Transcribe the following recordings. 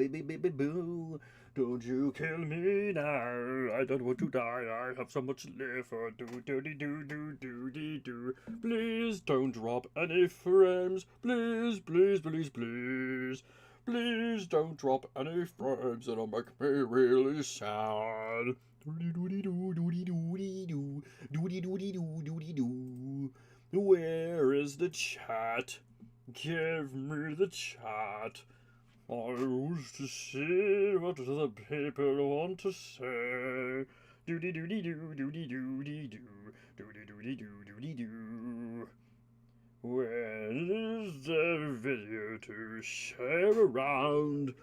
baby, baby, boo. Don't you kill me now. I don't want to die. I have so much to live for. Do. Please don't drop any frames. Please, please, please, please. Please don't drop any frames. It'll make me really sad. Where is the chat? Give me the chat. I wish to see what the people want to say. Doody doody doo doody doody doo doody doody doo doody doo. When is the video to share around?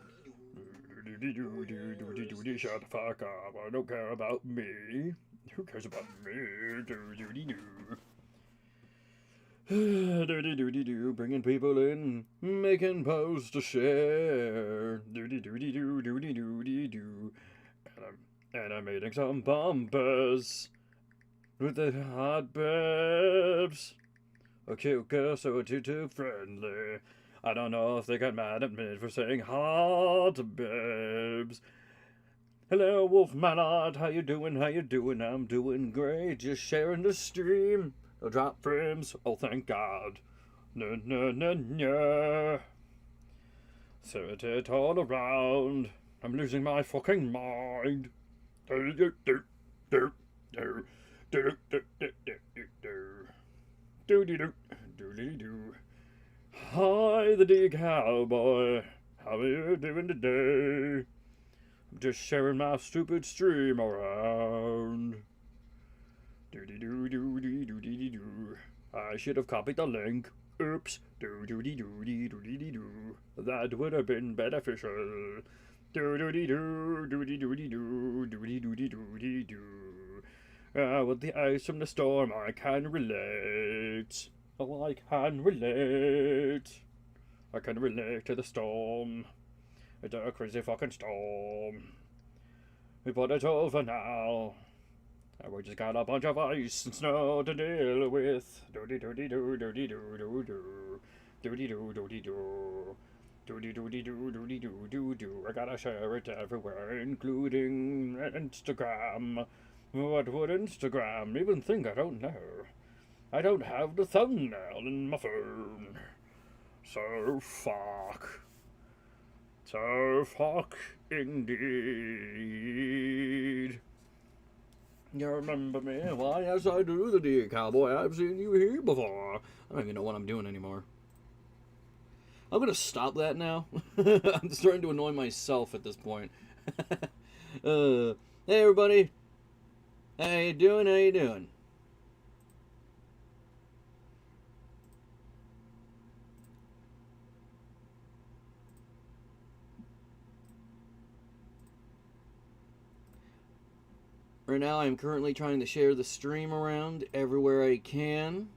Doody doo doo doody doody, shut the fuck up. I don't care about me. Who cares about me? Doo doody doo. Doody doody doo, bringing people in, making posts to share. Doody doody doo doody doody doo. And I'm eating some bumpers with the hot babes. A cute girl, so too friendly. I don't know if they got mad at me for saying hot babes. Hello, Wolf Manard, how you doing? How you doing? I'm doing great, just sharing the stream. I'll drop frames, oh thank God. No. Set it all around. I'm losing my fucking mind. Hi, the D Cowboy. How are you doing today? I'm just sharing my stupid stream around. Doody-doo. I should have copied the link. Oops. Doody-doo. That would have been beneficial. Doody-doo. With the ice from the storm, I can relate. Oh, I can relate. I can relate to the storm. It's a crazy fucking storm. But it's over now. We just got a bunch of ice and snow to deal with. Doody-doo. Doody-doo. I gotta share it everywhere, including Instagram. What would Instagram even think? I don't know. I don't have the thumbnail in my phone. So fuck. So fuck indeed. You remember me? Why, yes I do, the dear cowboy. I've seen you here before. I don't even know what I'm doing anymore. I'm gonna stop that now. I'm starting to annoy myself at this point. Hey everybody. How you doing? How you doing? Right now I'm currently trying to share the stream around everywhere I can.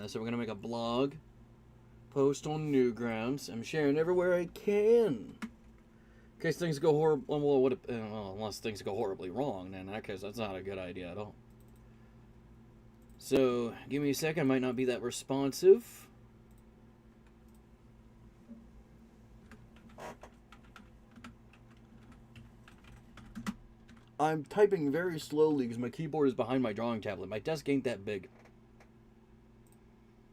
So we're going to make a blog post on Newgrounds. I'm sharing everywhere I can. In case things go horrible, well, unless things go horribly wrong, then in that case that's not a good idea at all. So, give me a second, I might not be that responsive. I'm typing very slowly because my keyboard is behind my drawing tablet. My desk ain't that big.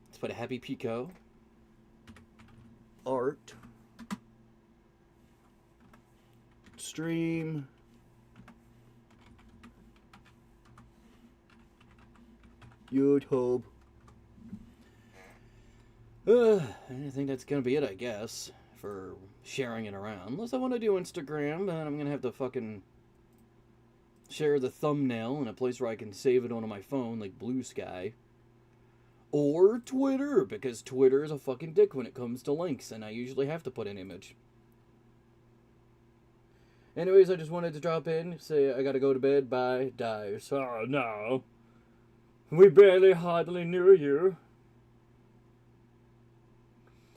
Let's put a happy Pico. Art. Stream. YouTube. I think that's gonna be it, I guess, for sharing it around. Unless I want to do Instagram, then I'm gonna have to fucking share the thumbnail in a place where I can save it onto my phone, like Blue Sky. Or Twitter, because Twitter is a fucking dick when it comes to links, and I usually have to put an image. Anyways, I just wanted to drop in, say I gotta go to bed, bye, die. So now, we barely hardly knew you.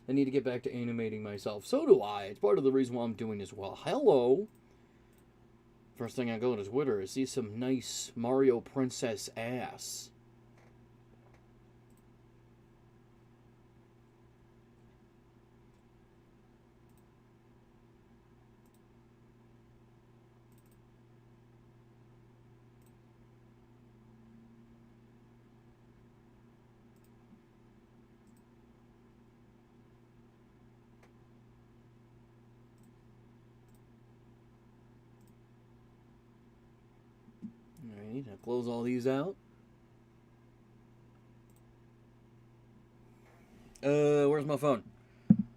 I need to get back to animating myself. So do I. It's part of the reason why I'm doing this well. Hello. First thing I go to Twitter is see some nice Mario Princess ass. Alright, I'll close all these out. Where's my phone?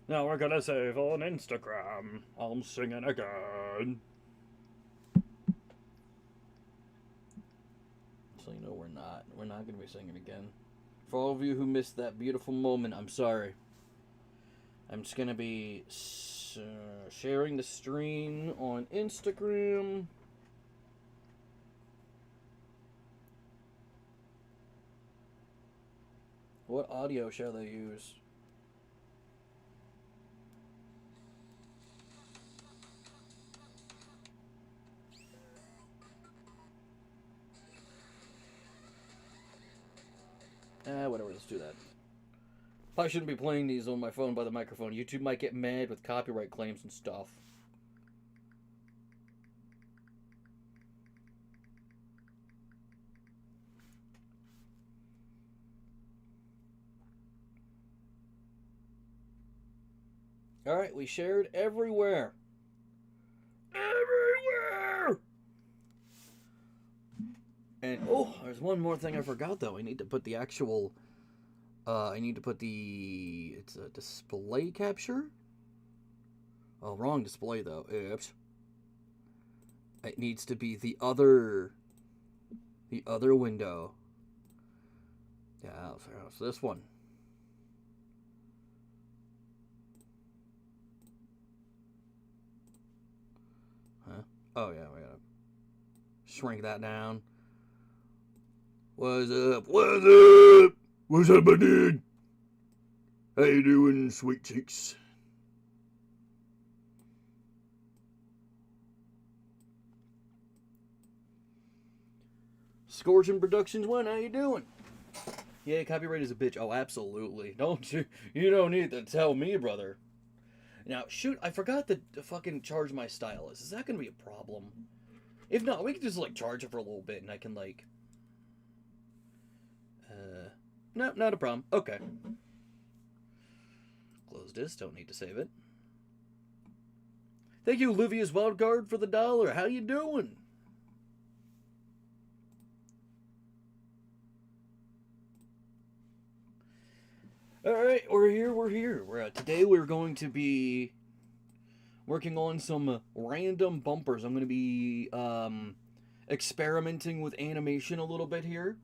Now we're gonna save on Instagram. I'm singing again. So you know we're not. We're not gonna be singing again. For all of you who missed that beautiful moment, I'm sorry. I'm just gonna be sharing the stream on Instagram. What audio shall they use? Whatever, let's do that. Probably shouldn't be playing these on my phone by the microphone. YouTube might get mad with copyright claims and stuff. Alright, we shared everywhere. Everywhere! And, oh, there's one more thing I forgot, though. I need to put the actual... I need to put the... It's a display capture? Oh, wrong display, though. Oops. It needs to be the other... The other window. Yeah, so this one. Huh? Oh, yeah, we gotta shrink that down. What's up? What's up? What's up, my dude? How you doing, sweet cheeks? Scorching Productions 1, how you doing? Yeah, copyright is a bitch. Oh, absolutely. Don't you? You don't need to tell me, brother. Now, shoot, I forgot to fucking charge my stylus. Is that gonna be a problem? If not, we can just, like, charge it for a little bit and I can, like... No, not a problem. Okay. Close this. Don't need to save it. Thank you, Olivia's Wildcard, for the $1. How you doing? Alright, we're here. Today we're going to be working on some random bumpers. I'm going to be experimenting with animation a little bit here.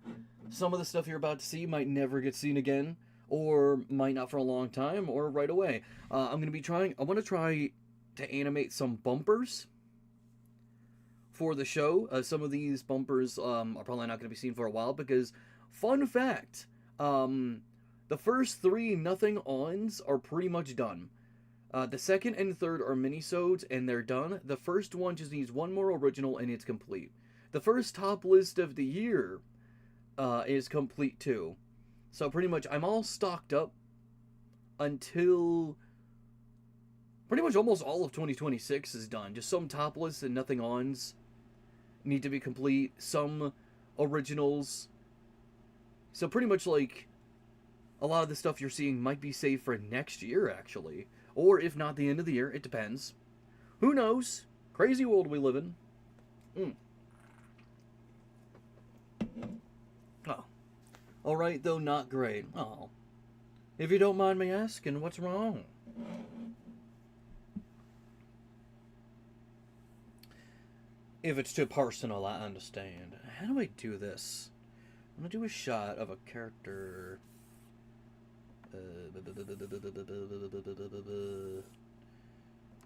Some of the stuff you're about to see might never get seen again, or might not for a long time, or right away. I want to try to animate some bumpers for the show. Some of these bumpers are probably not going to be seen for a while because, fun fact, the first 3 nothing ons are pretty much done. The second and third are minisodes, and they're done. The first one just needs one more original, and it's complete. The first top list of the year is complete too. So pretty much I'm all stocked up until pretty much almost all of 2026 is done. Just some top lists and nothing ons need to be complete. Some originals. So pretty much like a lot of the stuff you're seeing might be saved for next year actually. Or if not the end of the year, it depends. Who knows? Crazy world we live in. Oh. Alright, though not great. Oh. If you don't mind me asking, what's wrong? If it's too personal, I understand. How do I do this? I'm gonna do a shot of a character.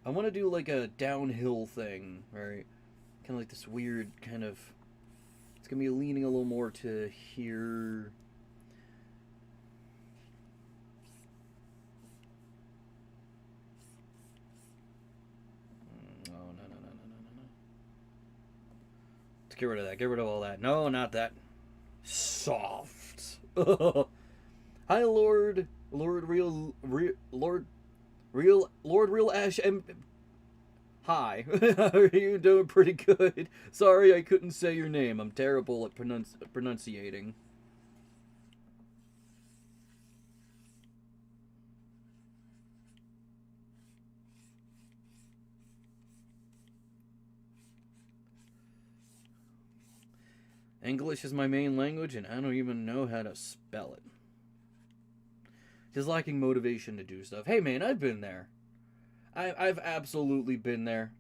I want to do like a downhill thing, right? Kind of like this weird kind of... It's going to be leaning a little more to here. Oh, no. Soft. Get rid of that. Get rid of all that. No, not that. Soft. Hi, Lord Real Ash M. Hi. How are you doing? Pretty good. Sorry I couldn't say your name. I'm terrible at pronunciating. English is my main language, and I don't even know how to spell it. Just lacking motivation to do stuff. Hey, man, I've been there. I've absolutely been there.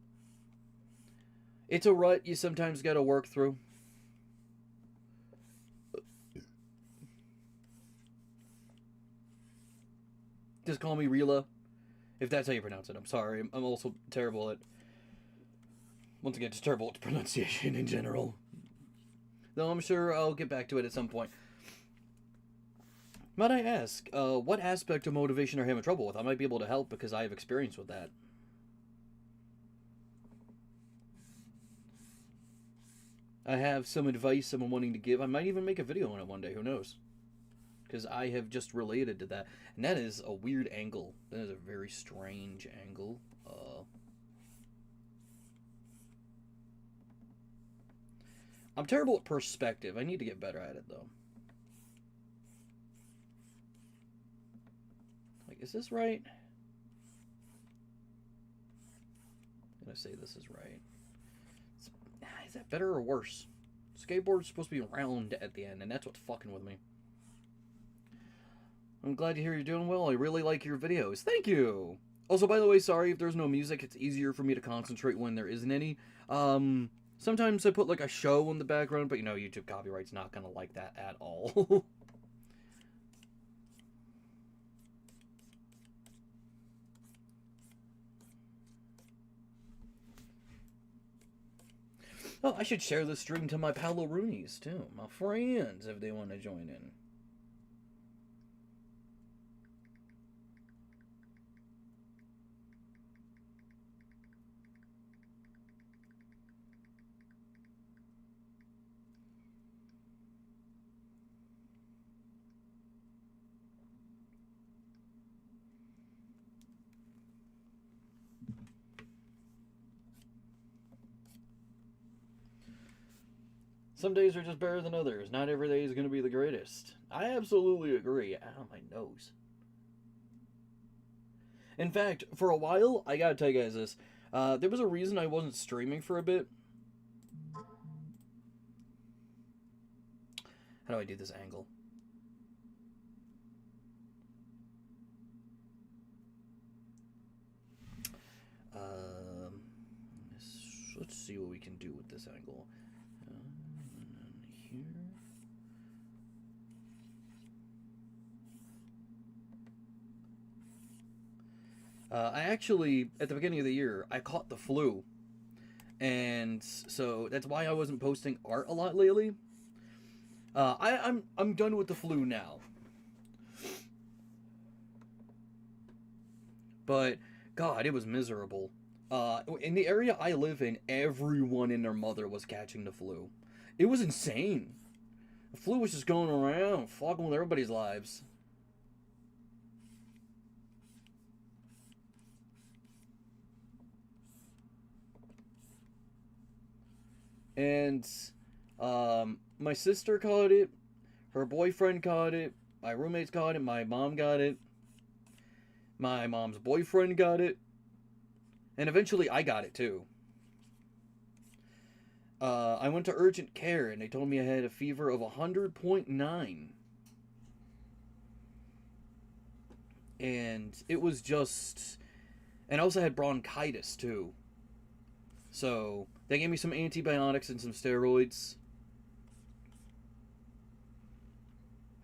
It's a rut you sometimes gotta work through. Just call me Rila, if that's how you pronounce it. I'm sorry. I'm also terrible at... Once again, just terrible at pronunciation in general. Though I'm sure I'll get back to it at some point. Might I ask, what aspect of motivation are you having trouble with? I might be able to help because I have experience with that. I have some advice I'm wanting to give. I might even make a video on it one day. Who knows? Because I have just related to that. And that is a weird angle. That is a very strange angle. I'm terrible at perspective. I need to get better at it, though. Like, is this right? I'm gonna say this is right. Is that better or worse? Skateboard's supposed to be round at the end, and that's what's fucking with me. I'm glad to hear you're doing well. I really like your videos. Thank you! Also, by the way, sorry if there's no music. It's easier for me to concentrate when there isn't any. Sometimes I put, like, a show in the background, but, you know, YouTube copyright's not gonna like that at all. Oh, I should share this stream to my Palo-Roonies, too. My friends, if they want to join in. Some days are just better than others. Not every day is going to be the greatest. I absolutely agree. Ow, my nose. In fact, for a while, I gotta tell you guys this. There was a reason I wasn't streaming for a bit. How do I do this angle? Let's see what we can do with this angle. Here. I actually, at the beginning of the year, I caught the flu. And so that's why I wasn't posting art a lot lately. I'm done with the flu now. But, God, it was miserable. In the area I live in, everyone and their mother was catching the flu. It was insane. The flu was just going around, fucking with everybody's lives. And, my sister caught it, her boyfriend caught it, my roommates caught it, my mom got it, my mom's boyfriend got it, and eventually I got it too. I went to urgent care and they told me I had a fever of 100.9. And it was just... And I also had bronchitis too. So, they gave me some antibiotics and some steroids.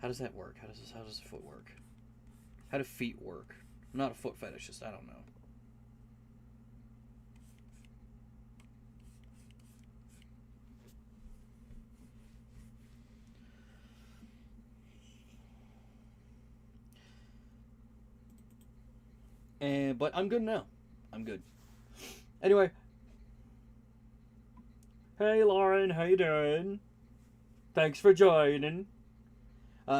How does that work? How does the foot work? How do feet work? I'm not a foot fetishist, I don't know. But I'm good now. I'm good. Anyway. Hey Lauren, how you doing? Thanks for joining.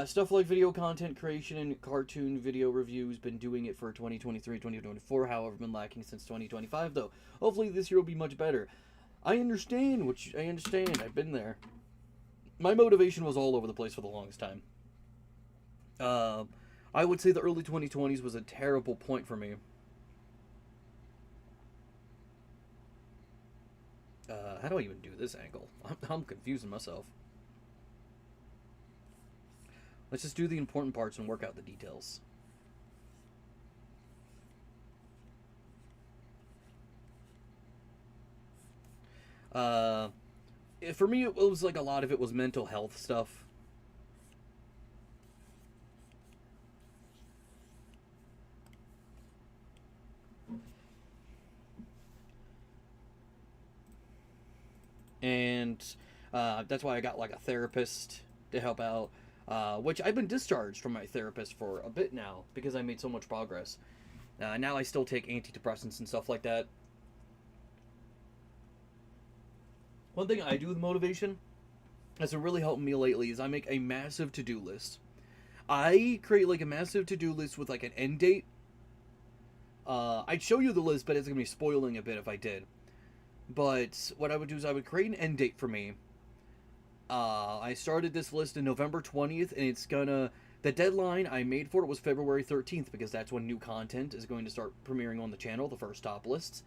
Stuff like video content creation and cartoon video reviews, been doing it for 2023, 2024, however, been lacking since 2025, though. Hopefully this year will be much better. I understand, I understand, I've been there. My motivation was all over the place for the longest time. I would say the early 2020s was a terrible point for me. How do I even do this angle? I'm confusing myself. Let's just do the important parts and work out the details. For me, it was like a lot of it was mental health stuff. And that's why I got like a therapist to help out, which I've been discharged from my therapist for a bit now because I made so much progress. Now I still take antidepressants and stuff like that. One thing I do with motivation that's been really helping me lately is I make a massive to-do list. I create like a massive to-do list with like an end date. I'd show you the list, but it's gonna be spoiling a bit if I did. But what I would do is I would create an end date for me. I started this list in November 20th, and it's gonna... The deadline I made for it was February 13th, because that's when new content is going to start premiering on the channel, the first top lists.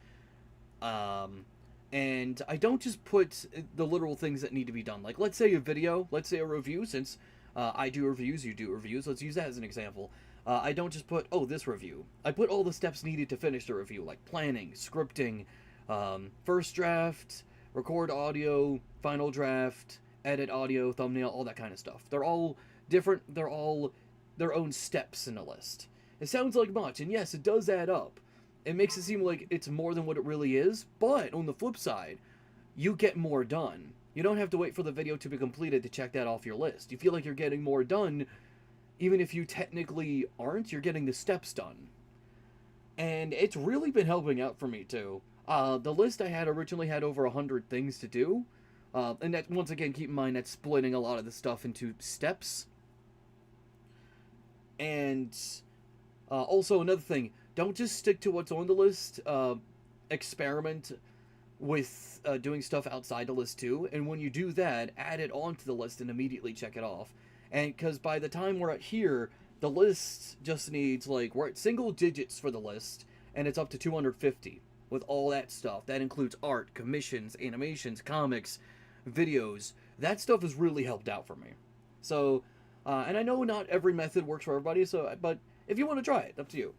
And I don't just put the literal things that need to be done. Like, let's say a video, let's say a review, since I do reviews, you do reviews. Let's use that as an example. I don't just put, oh, this review. I put all the steps needed to finish the review, like planning, scripting, first draft, record audio, final draft, edit audio, thumbnail, all that kind of stuff. They're all different, they're all their own steps in a list. It sounds like much, and yes, it does add up. It makes it seem like it's more than what it really is, but on the flip side, you get more done. You don't have to wait for the video to be completed to check that off your list. You feel like you're getting more done, even if you technically aren't, you're getting the steps done. And it's really been helping out for me, too. The list I had originally had over 100 things to do. And that, once again, keep in mind that's splitting a lot of the stuff into steps. And also another thing, don't just stick to what's on the list. Experiment with doing stuff outside the list too. And when you do that, add it onto the list and immediately check it off. And because by the time we're at here, the list just needs, like, we're at single digits for the list, and it's up to 250 with all that stuff. That includes art, commissions, animations, comics, videos. That stuff has really helped out for me. So, and I know not every method works for everybody, so, but if you want to try it, up to you.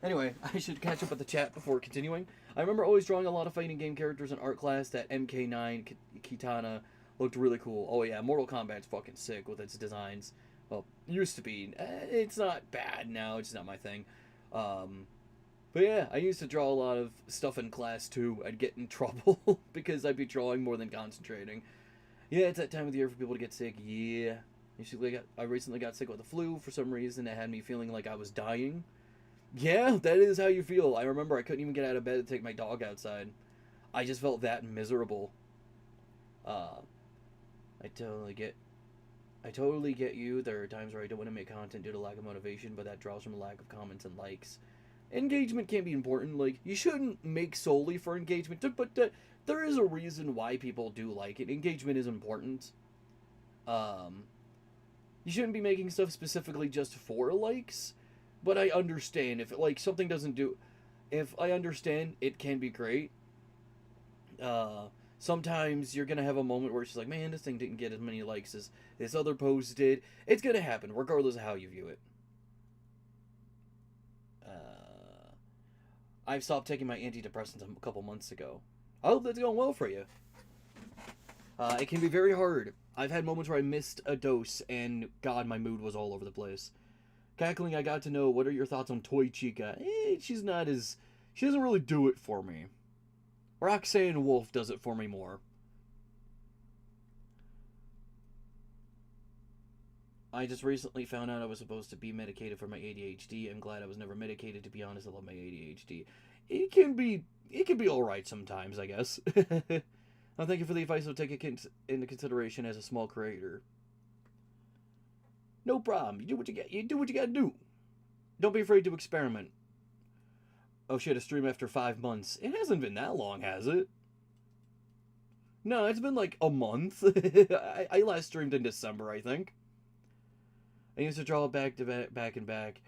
Anyway, I should catch up with the chat before continuing. I remember always drawing a lot of fighting game characters in art class. That MK9 Kitana looked really cool. Oh yeah, Mortal Kombat's fucking sick with its designs. Well, used to be. It's not bad now, it's not my thing. But yeah, I used to draw a lot of stuff in class too. I'd get in trouble because I'd be drawing more than concentrating. Yeah, it's that time of the year for people to get sick. Yeah. I recently got sick with the flu for some reason. It had me feeling like I was dying. Yeah, that is how you feel. I remember I couldn't even get out of bed to take my dog outside. I just felt that miserable. I totally get you. There are times where I don't want to make content due to lack of motivation, but that draws from a lack of comments and likes. Engagement can be important. Like, you shouldn't make solely for engagement, but there is a reason why people do like it. Engagement is important. You shouldn't be making stuff specifically just for likes, but I understand if, like, something doesn't do... If I understand, it can be great. Sometimes you're gonna have a moment where it's just like, man, this thing didn't get as many likes as this other post did. It's gonna happen, regardless of how you view it. I've stopped taking my antidepressants a couple months ago. I hope that's going well for you. It can be very hard. I've had moments where I missed a dose, and God, my mood was all over the place. Cackling, I got to know, what are your thoughts on Toy Chica? She doesn't really do it for me. Roxanne Wolf does it for me more. I just recently found out I was supposed to be medicated for my ADHD. I'm glad I was never medicated, to be honest. I love my ADHD. It can be alright sometimes, I guess. Thank you for the advice. I'll take it into consideration as a small creator. No problem. You do what you get. You do what you gotta do. Don't be afraid to experiment. Oh shit! A stream after 5 months. It hasn't been that long, has it? No, it's been like a month. I last streamed in December, I think. I used to draw back to back and back,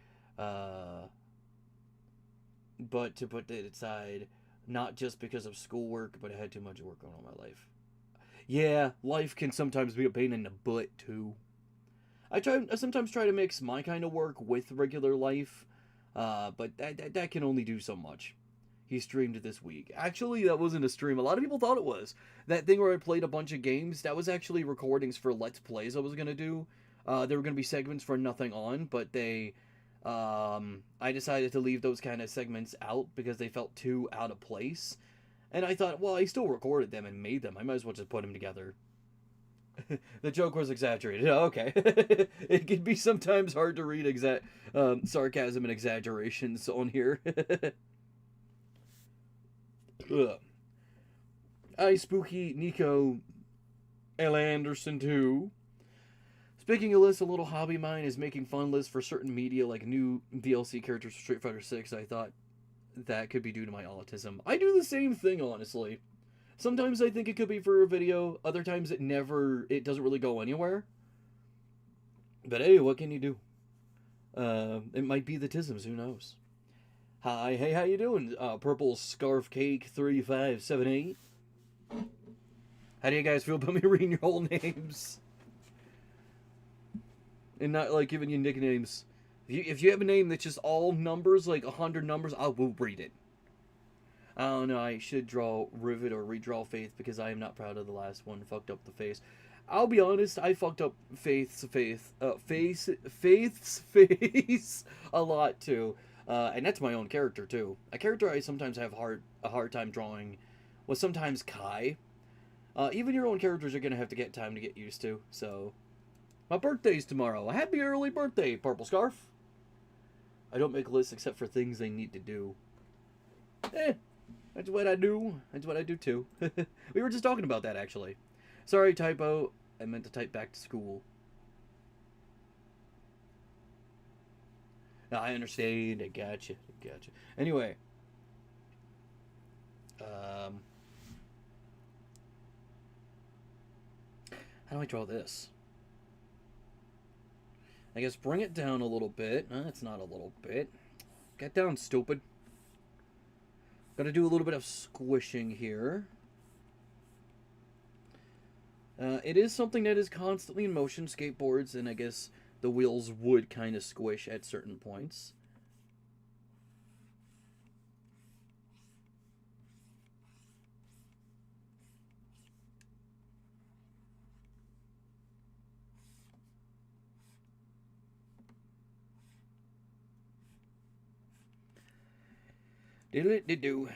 but to put it aside, not just because of schoolwork, but I had too much work going on in my life. Yeah, life can sometimes be a pain in the butt too. I sometimes try to mix my kind of work with regular life, but that can only do so much. He streamed this week. Actually, that wasn't a stream. A lot of people thought it was. That thing where I played a bunch of games, that was actually recordings for Let's Plays I was going to do. There were going to be segments for Nothing On, but I decided to leave those kind of segments out because they felt too out of place. And I thought, well, I still recorded them and made them. I might as well just put them together. The joke was exaggerated. Oh, okay. It can be sometimes hard to read sarcasm and exaggerations on here. I Spooky Nico L. Anderson too. Speaking of lists, a little hobby of mine is making fun lists for certain media like new DLC characters for Street Fighter 6. I thought that could be due to my autism. I do the same thing, honestly. Sometimes I think it could be for a video, other times it doesn't really go anywhere. But hey, what can you do? It might be the tisms, who knows? Hi, hey, how you doing? Purple Scarf Cake 3578. How do you guys feel about me reading your whole names? And not like giving you nicknames. If you have a name that's just all numbers, like 100 numbers, I will read it. I don't know, I should draw Rivet or redraw Faith because I am not proud of the last one. Fucked up the face. I'll be honest, I fucked up Faith's face a lot too. And that's my own character too. A character I sometimes have a hard time drawing was sometimes Kai. Even your own characters are gonna have to get time to get used to. So, my birthday's tomorrow. A happy early birthday, Purple Scarf. I don't make lists except for things they need to do. That's what I do. That's what I do too. We were just talking about that actually. Sorry, typo. I meant to type back to school. I understand. I gotcha. Anyway. How do I draw this? I guess bring it down a little bit. It's not a little bit. Get down, stupid. Gotta do a little bit of squishing here. It is something that is constantly in motion, skateboards, and I guess the wheels would kind of squish at certain points. Diddle-it-did-do.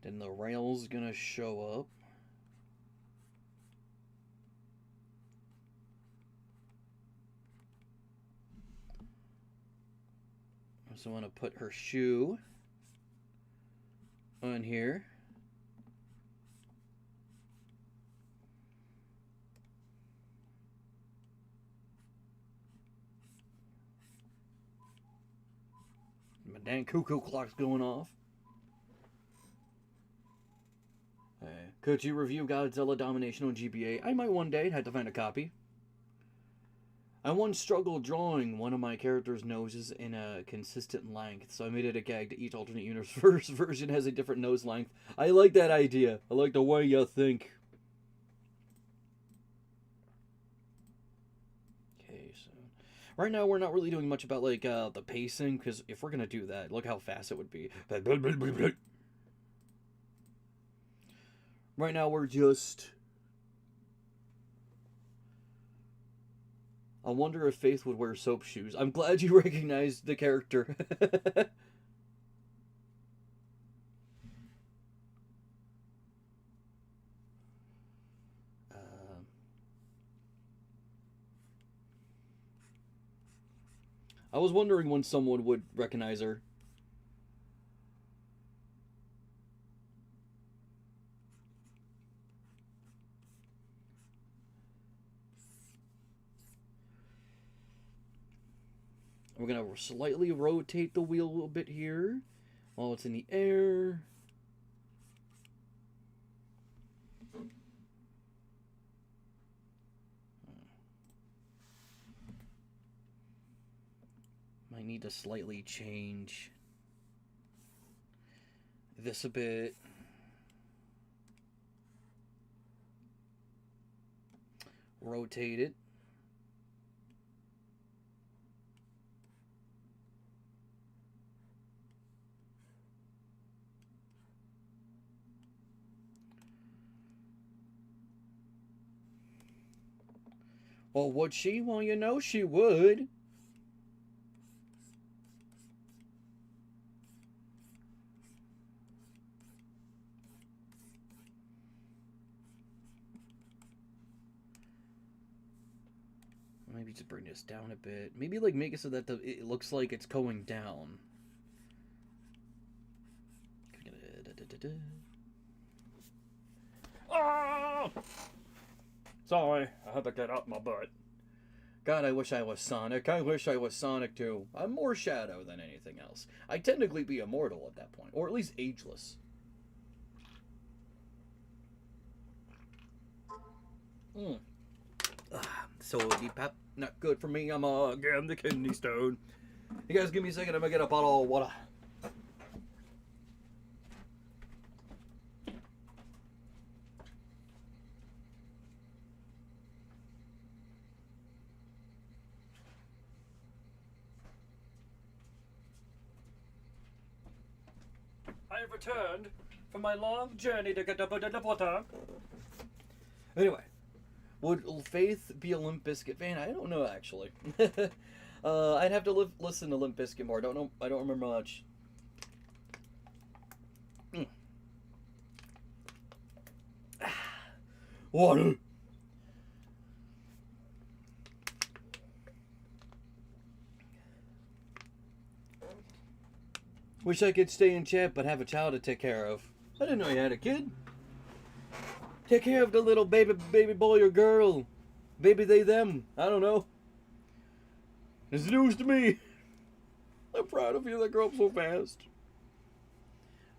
Then the rail's gonna show up. I also want to put her shoe on here. My dang cuckoo clock's going off. Could you review Godzilla Domination on GBA? I might one day. Had to find a copy. I once struggled drawing one of my character's noses in a consistent length, so I made it a gag that each alternate universe version has a different nose length. I like that idea. I like the way you think. Okay, so right now we're not really doing much about like the pacing, because if we're gonna do that, look how fast it would be. Right now we're just... I wonder if Faith would wear soap shoes. I'm glad you recognized the character. I was wondering when someone would recognize her. We're going to slightly rotate the wheel a little bit here while it's in the air. Might need to slightly change this a bit. Rotate it. Well, would she? Well, you know she would. Maybe just bring this down a bit. Maybe like make it so that it looks like it's going down. Ah! Sorry, I had to get out my butt. God, I wish I was Sonic. I wish I was Sonic too. I'm more Shadow than anything else. I'd technically be immortal at that point, or at least ageless. So deep pep, not good for me. I'm getting the kidney stone. You guys give me a second, I'm gonna get a bottle of water. I have returned from my long journey to get a bottle of water. Anyway. Would Faith be a Limp Bizkit fan? I don't know, actually. I'd have to listen to Limp Bizkit more. I don't know. I don't remember much. Water. Wish I could stay in chat, but have a child to take care of. I didn't know you had a kid. Take care of the little baby boy or girl. Baby they, them. I don't know. It's news to me. I'm proud of you that grew up so fast.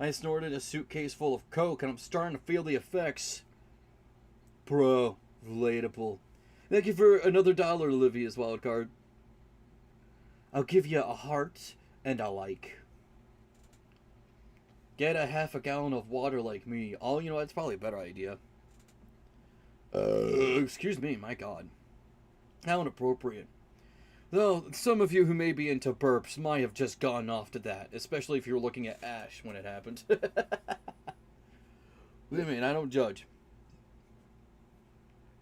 I snorted a suitcase full of coke and I'm starting to feel the effects. Bro, relatable. Thank you for another $1, Olivia's wildcard. I'll give you a heart and a like. Get a half a gallon of water like me. Oh, you know, that's probably a better idea. Excuse me, my God. How inappropriate. Though, some of you who may be into burps might have just gone off to that, especially if you're looking at Ash when it happened. I mean, I don't judge.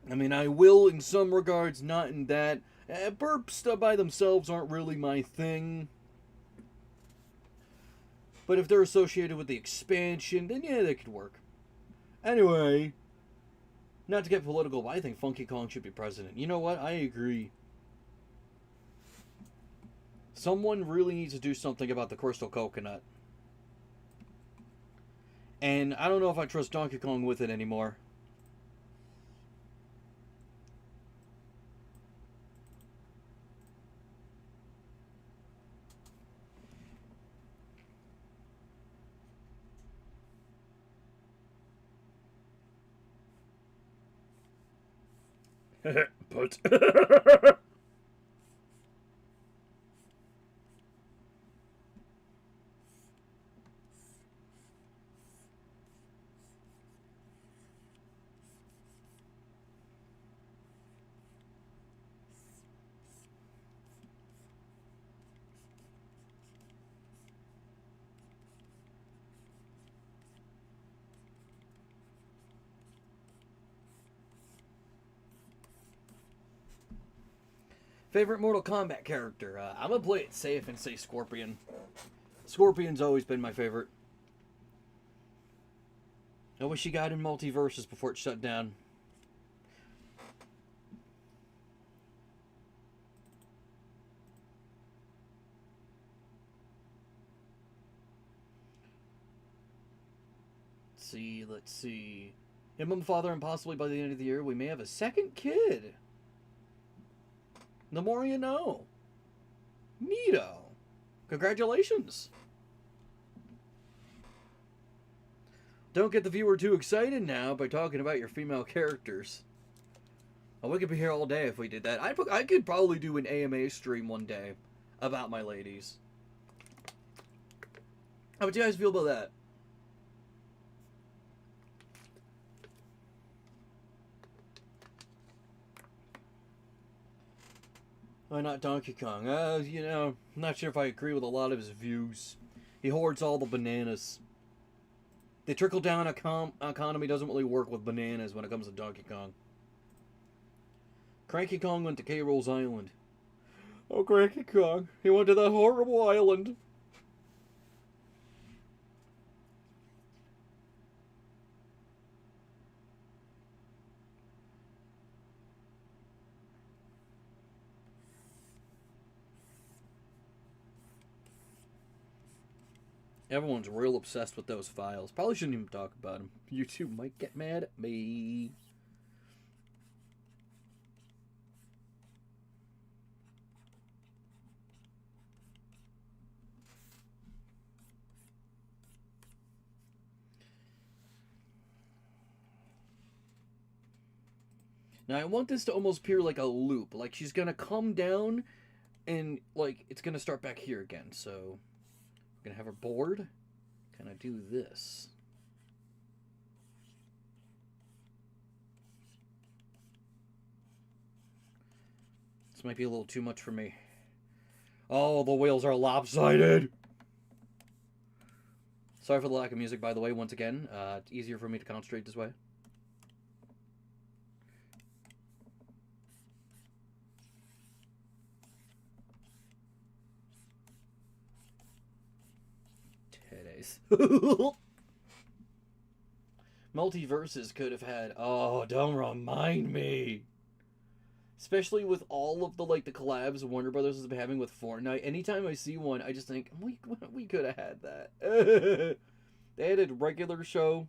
I mean, I will in some regards, not in that. Burps by themselves aren't really my thing. But if they're associated with the expansion, then yeah, they could work. Anyway, not to get political, but I think Funky Kong should be president. You know what? I agree. Someone really needs to do something about the crystal coconut. And I don't know if I trust Donkey Kong with it anymore. But favorite Mortal Kombat character? I'm gonna play it safe and say Scorpion. Scorpion's always been my favorite. I wish he got in multiverses before it shut down. Let's see. Him and father, and possibly by the end of the year, we may have a second kid. The more you know. Neato. Congratulations. Don't get the viewer too excited now by talking about your female characters. Oh, we could be here all day if we did that. I could probably do an AMA stream one day about my ladies. How would you guys feel about that? Why not Donkey Kong? You know, I'm not sure if I agree with a lot of his views. He hoards all the bananas. The trickle-down economy doesn't really work with bananas when it comes to Donkey Kong. Cranky Kong went to K-Rool's island. Oh, Cranky Kong. He went to that horrible island. Everyone's real obsessed with those files. Probably shouldn't even talk about them. YouTube might get mad at me. Now, I want this to almost appear like a loop. Like, she's going to come down, and, like, it's going to start back here again. So, we're going to have her board. Kind of do this. This might be a little too much for me. Oh, the wheels are lopsided! Sorry for the lack of music, by the way, once again. It's easier for me to concentrate this way. Multiverses could have had... Oh, don't remind me. Especially with all of the, like, the collabs Warner Brothers has been having with Fortnite. Anytime I see one, I just think, we could have had that. They added regular show.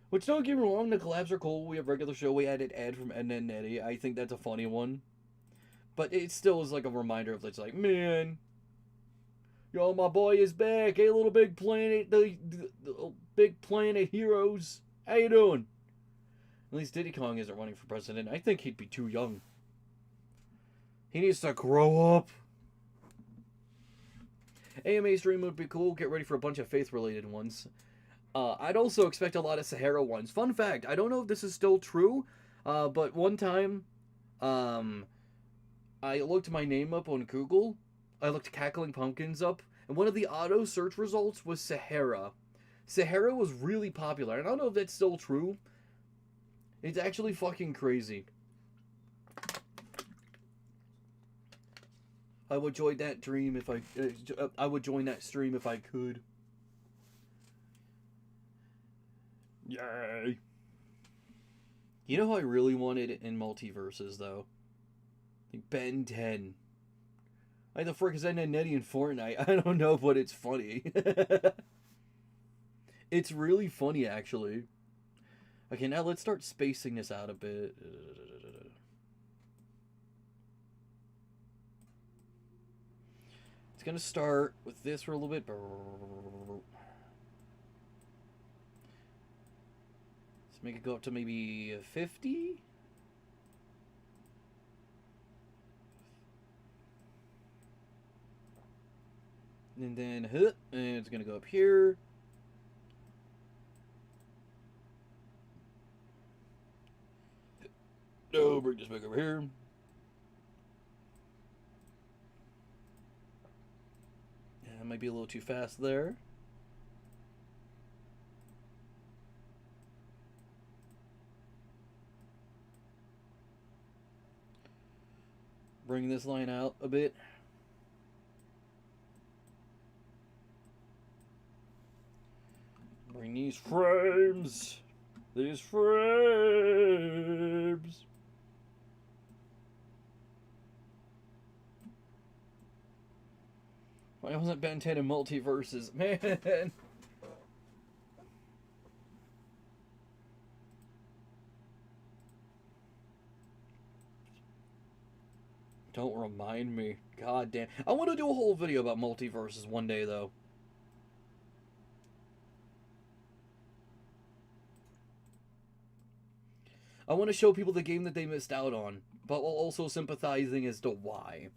Which, don't get me wrong, the collabs are cool. We have regular show. We added Ed from Ed and Eddie. I think that's a funny one. But it still is like a reminder of, it's like, man... Yo, my boy is back. Hey, little Big Planet, the Big Planet heroes. How you doing? At least Diddy Kong isn't running for president. I think he'd be too young. He needs to grow up. AMA stream would be cool. Get ready for a bunch of faith-related ones. I'd also expect a lot of Sahara ones. Fun fact, I don't know if this is still true, but one time, I looked my name up on Google. I looked Cackling Pumpkins up, and one of the auto search results was Sahara. Sahara was really popular. I don't know if that's still true. It's actually fucking crazy. I would join that dream if I would join that stream if I could. Yay! You know who I really wanted in multiverses though? Like Ben 10. Why the frick is that Nettie in Fortnite? I don't know, but it's funny. It's really funny, actually. Okay, now let's start spacing this out a bit. It's gonna start with this for a little bit. Let's make it go up to maybe 50. And then, and it's gonna go up here. No, bring this back over here. Yeah, it might be a little too fast there. Bring this line out a bit. Bring these frames. These frames. Why wasn't Ben 10 in multiverses? Man. Don't remind me. God damn. I want to do a whole video about multiverses one day, though. I want to show people the game that they missed out on, but while also sympathizing as to why.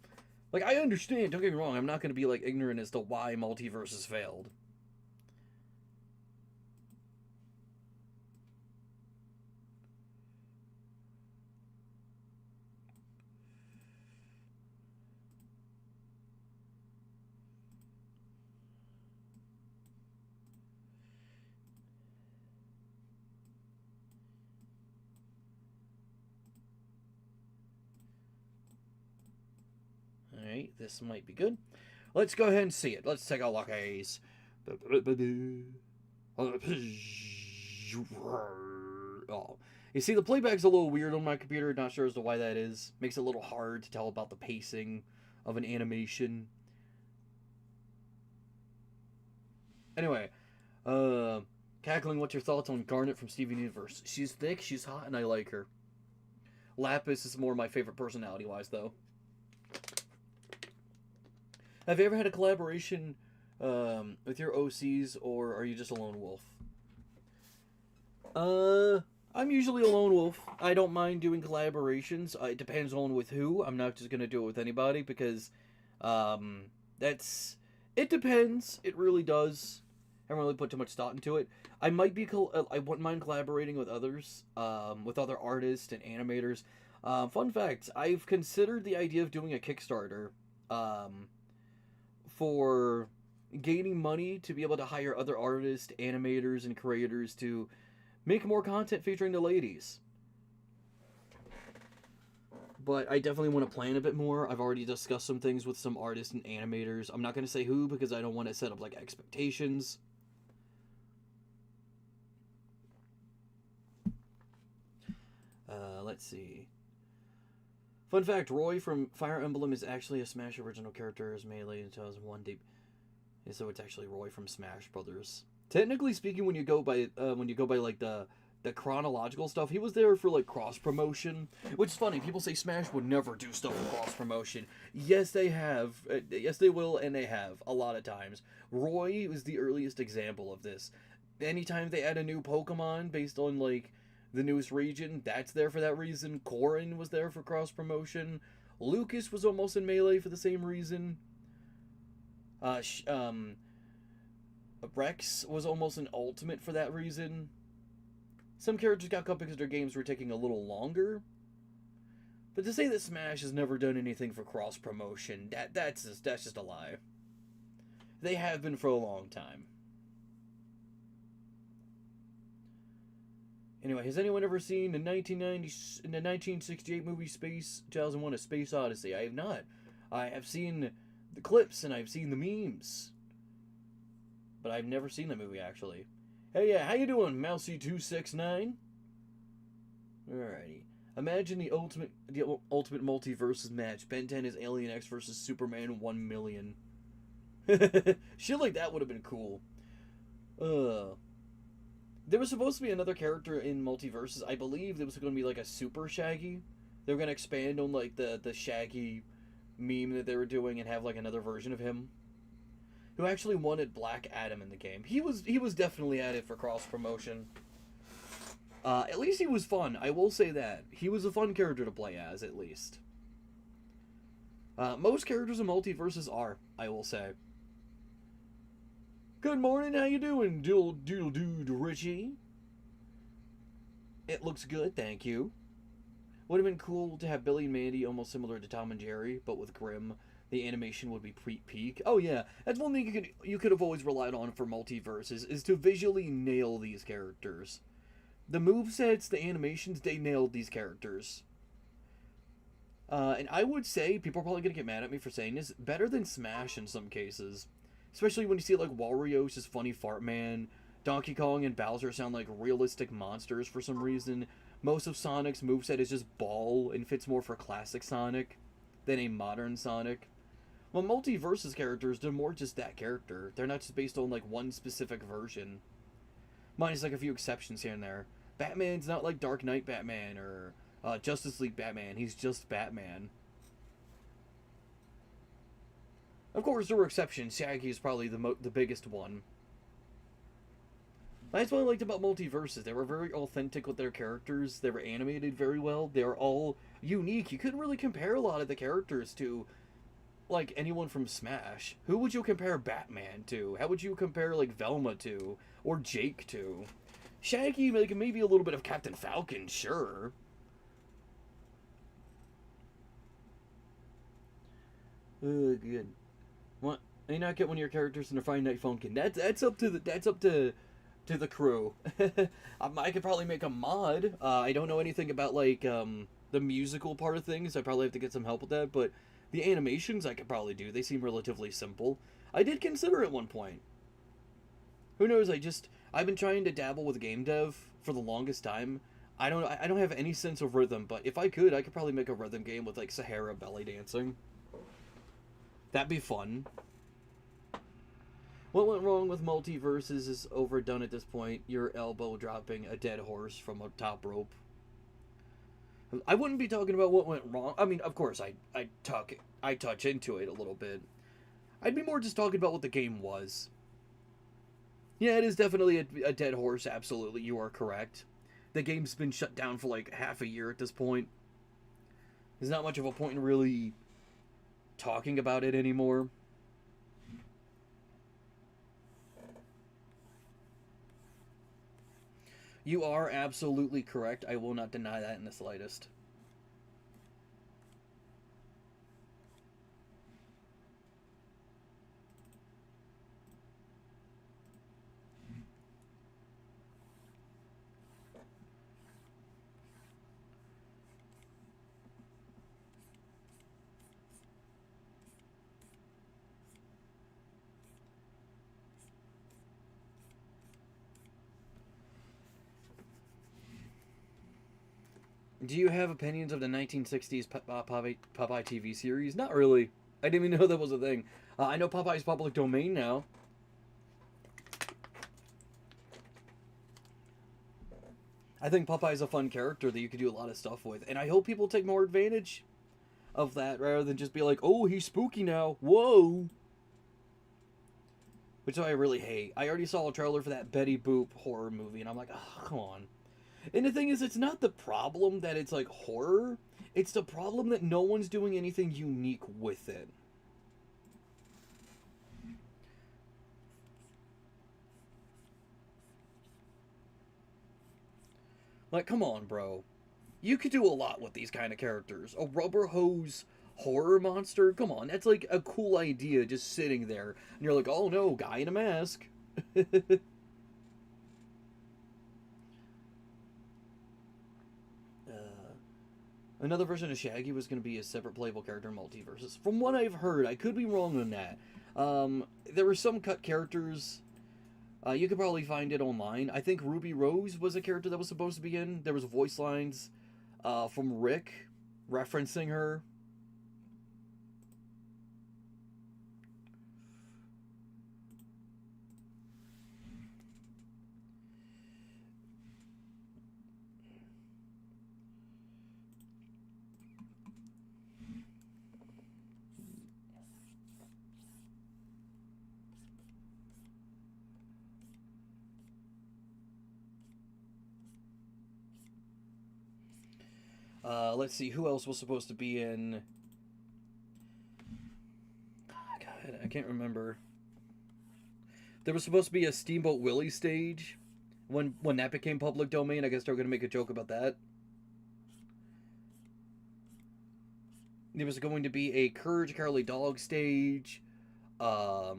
Like, I understand, don't get me wrong, I'm not going to be, like, ignorant as to why multiverses failed. Alright, this might be good. Let's go ahead and see it. Let's take a look, guys. Oh. You see, the playback's a little weird on my computer. Not sure as to why that is. Makes it a little hard to tell about the pacing of an animation. Anyway, Cackling, what's your thoughts on Garnet from Steven Universe? She's thick, she's hot, and I like her. Lapis is more my favorite personality-wise, though. Have you ever had a collaboration with your OCs, or are you just a lone wolf? I'm usually a lone wolf. I don't mind doing collaborations. It depends on with who. I'm not just gonna do it with anybody because, it depends. It really does. I haven't really put too much thought into it. I wouldn't mind collaborating with others, with other artists and animators. Fun fact: I've considered the idea of doing a Kickstarter, for gaining money to be able to hire other artists, animators, and creators to make more content featuring the ladies. But I definitely want to plan a bit more. I've already discussed some things with some artists and animators. I'm not going to say who because I don't want to set up like expectations. Let's see. Fun fact, Roy from Fire Emblem is actually a Smash original character as Melee in 2001 deep. So it's actually Roy from Smash Brothers. Technically speaking, when you go by like the chronological stuff, he was there for like cross promotion, which is funny. People say Smash would never do stuff with cross promotion. Yes, they have. Yes, they will, and they have a lot of times. Roy was the earliest example of this. Anytime they add a new Pokemon based on like the newest region, that's there for that reason. Corrin was there for cross promotion. Lucas was almost in Melee for the same reason. Rex was almost an Ultimate for that reason. Some characters got cut because their games were taking a little longer. But to say that Smash has never done anything for cross promotion, that's just a lie. They have been for a long time. Anyway, has anyone ever seen the 1968 movie Space 2001: A Space Odyssey? I have not. I have seen the clips and I've seen the memes, but I've never seen the movie actually. Hey, yeah, how you doing, Mousy269? Alrighty. Imagine the ultimate multiverses match. Ben 10 is Alien X versus Superman 1,000,000. Shit like that would have been cool. There was supposed to be another character in Multiverses. I believe there was going to be like a Super Shaggy. They were going to expand on like the Shaggy meme that they were doing and have like another version of him, who actually wanted Black Adam in the game. He was definitely at it for cross promotion. At least he was fun. I will say that he was a fun character to play as. At least most characters in Multiverses are. I will say. Good morning, how you doing, doodle dude Richie? It looks good, thank you. Would have been cool to have Billy and Mandy almost similar to Tom and Jerry, but with Grimm. The animation would be peak. Oh yeah, that's one thing you could have always relied on for Multiverses, is to visually nail these characters. The movesets, the animations, they nailed these characters. And I would say, people are probably going to get mad at me for saying this, better than Smash in some cases. Especially when you see like Wario's just funny fart man, Donkey Kong and Bowser sound like realistic monsters for some reason. Most of Sonic's moveset is just ball and fits more for classic Sonic than a modern Sonic. Well, Multiverses characters, they're more just that character. They're not just based on like one specific version. Minus like a few exceptions here and there. Batman's not like Dark Knight Batman or Justice League Batman. He's just Batman. Of course, there were exceptions. Shaggy is probably the biggest one. That's what I liked about Multiverses. They were very authentic with their characters. They were animated very well. They were all unique. You couldn't really compare a lot of the characters to, like, anyone from Smash. Who would you compare Batman to? How would you compare, like, Velma to? Or Jake to? Shaggy, like, maybe a little bit of Captain Falcon, sure. Oh, good. What? May not get one of your characters in a Friday Night Funkin'. That's up to the crew. I could probably make a mod. I don't know anything about like the musical part of things. I probably have to get some help with that. But the animations I could probably do. They seem relatively simple. I did consider at one point. Who knows? I've been trying to dabble with game dev for the longest time. I don't have any sense of rhythm. But if I could probably make a rhythm game with like Sahara belly dancing. That'd be fun. What went wrong with Multiverses is overdone at this point. Your elbow dropping a dead horse from a top rope. I wouldn't be talking about what went wrong. I mean, of course, I touch into it a little bit. I'd be more just talking about what the game was. Yeah, it is definitely a dead horse. Absolutely, you are correct. The game's been shut down for like half a year at this point. There's not much of a point in really talking about it anymore. You are absolutely correct. I will not deny that in the slightest. Do you have opinions of the 1960s Popeye TV series? Not really. I didn't even know that was a thing. I know Popeye's public domain now. I think Popeye's a fun character that you could do a lot of stuff with. And I hope people take more advantage of that rather than just be like, oh, he's spooky now. Whoa. Which I really hate. I already saw a trailer for that Betty Boop horror movie, and I'm like, oh, come on. And the thing is, it's not the problem that it's like horror. It's the problem that no one's doing anything unique with it. Like, come on, bro. You could do a lot with these kind of characters. A rubber hose horror monster? Come on, that's like a cool idea just sitting there. And you're like, oh no, guy in a mask. Another version of Shaggy was going to be a separate playable character in Multiverses. From what I've heard, I could be wrong on that. There were some cut characters. You could probably find it online. I think Ruby Rose was a character that was supposed to be in. There was voice lines from Rick referencing her. Let's see, who else was supposed to be in... Oh, God, I can't remember. There was supposed to be a Steamboat Willie stage. When that became public domain, I guess they were going to make a joke about that. There was going to be a Courage Cowardly Dog stage. There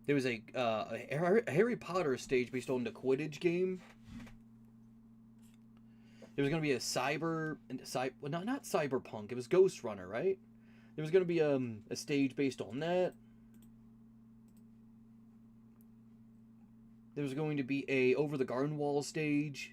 was a Harry Potter stage based on the Quidditch game. There was going to be not Cyberpunk. It was Ghost Runner, right? There was going to be a stage based on that. There was going to be a Over the Garden Wall stage.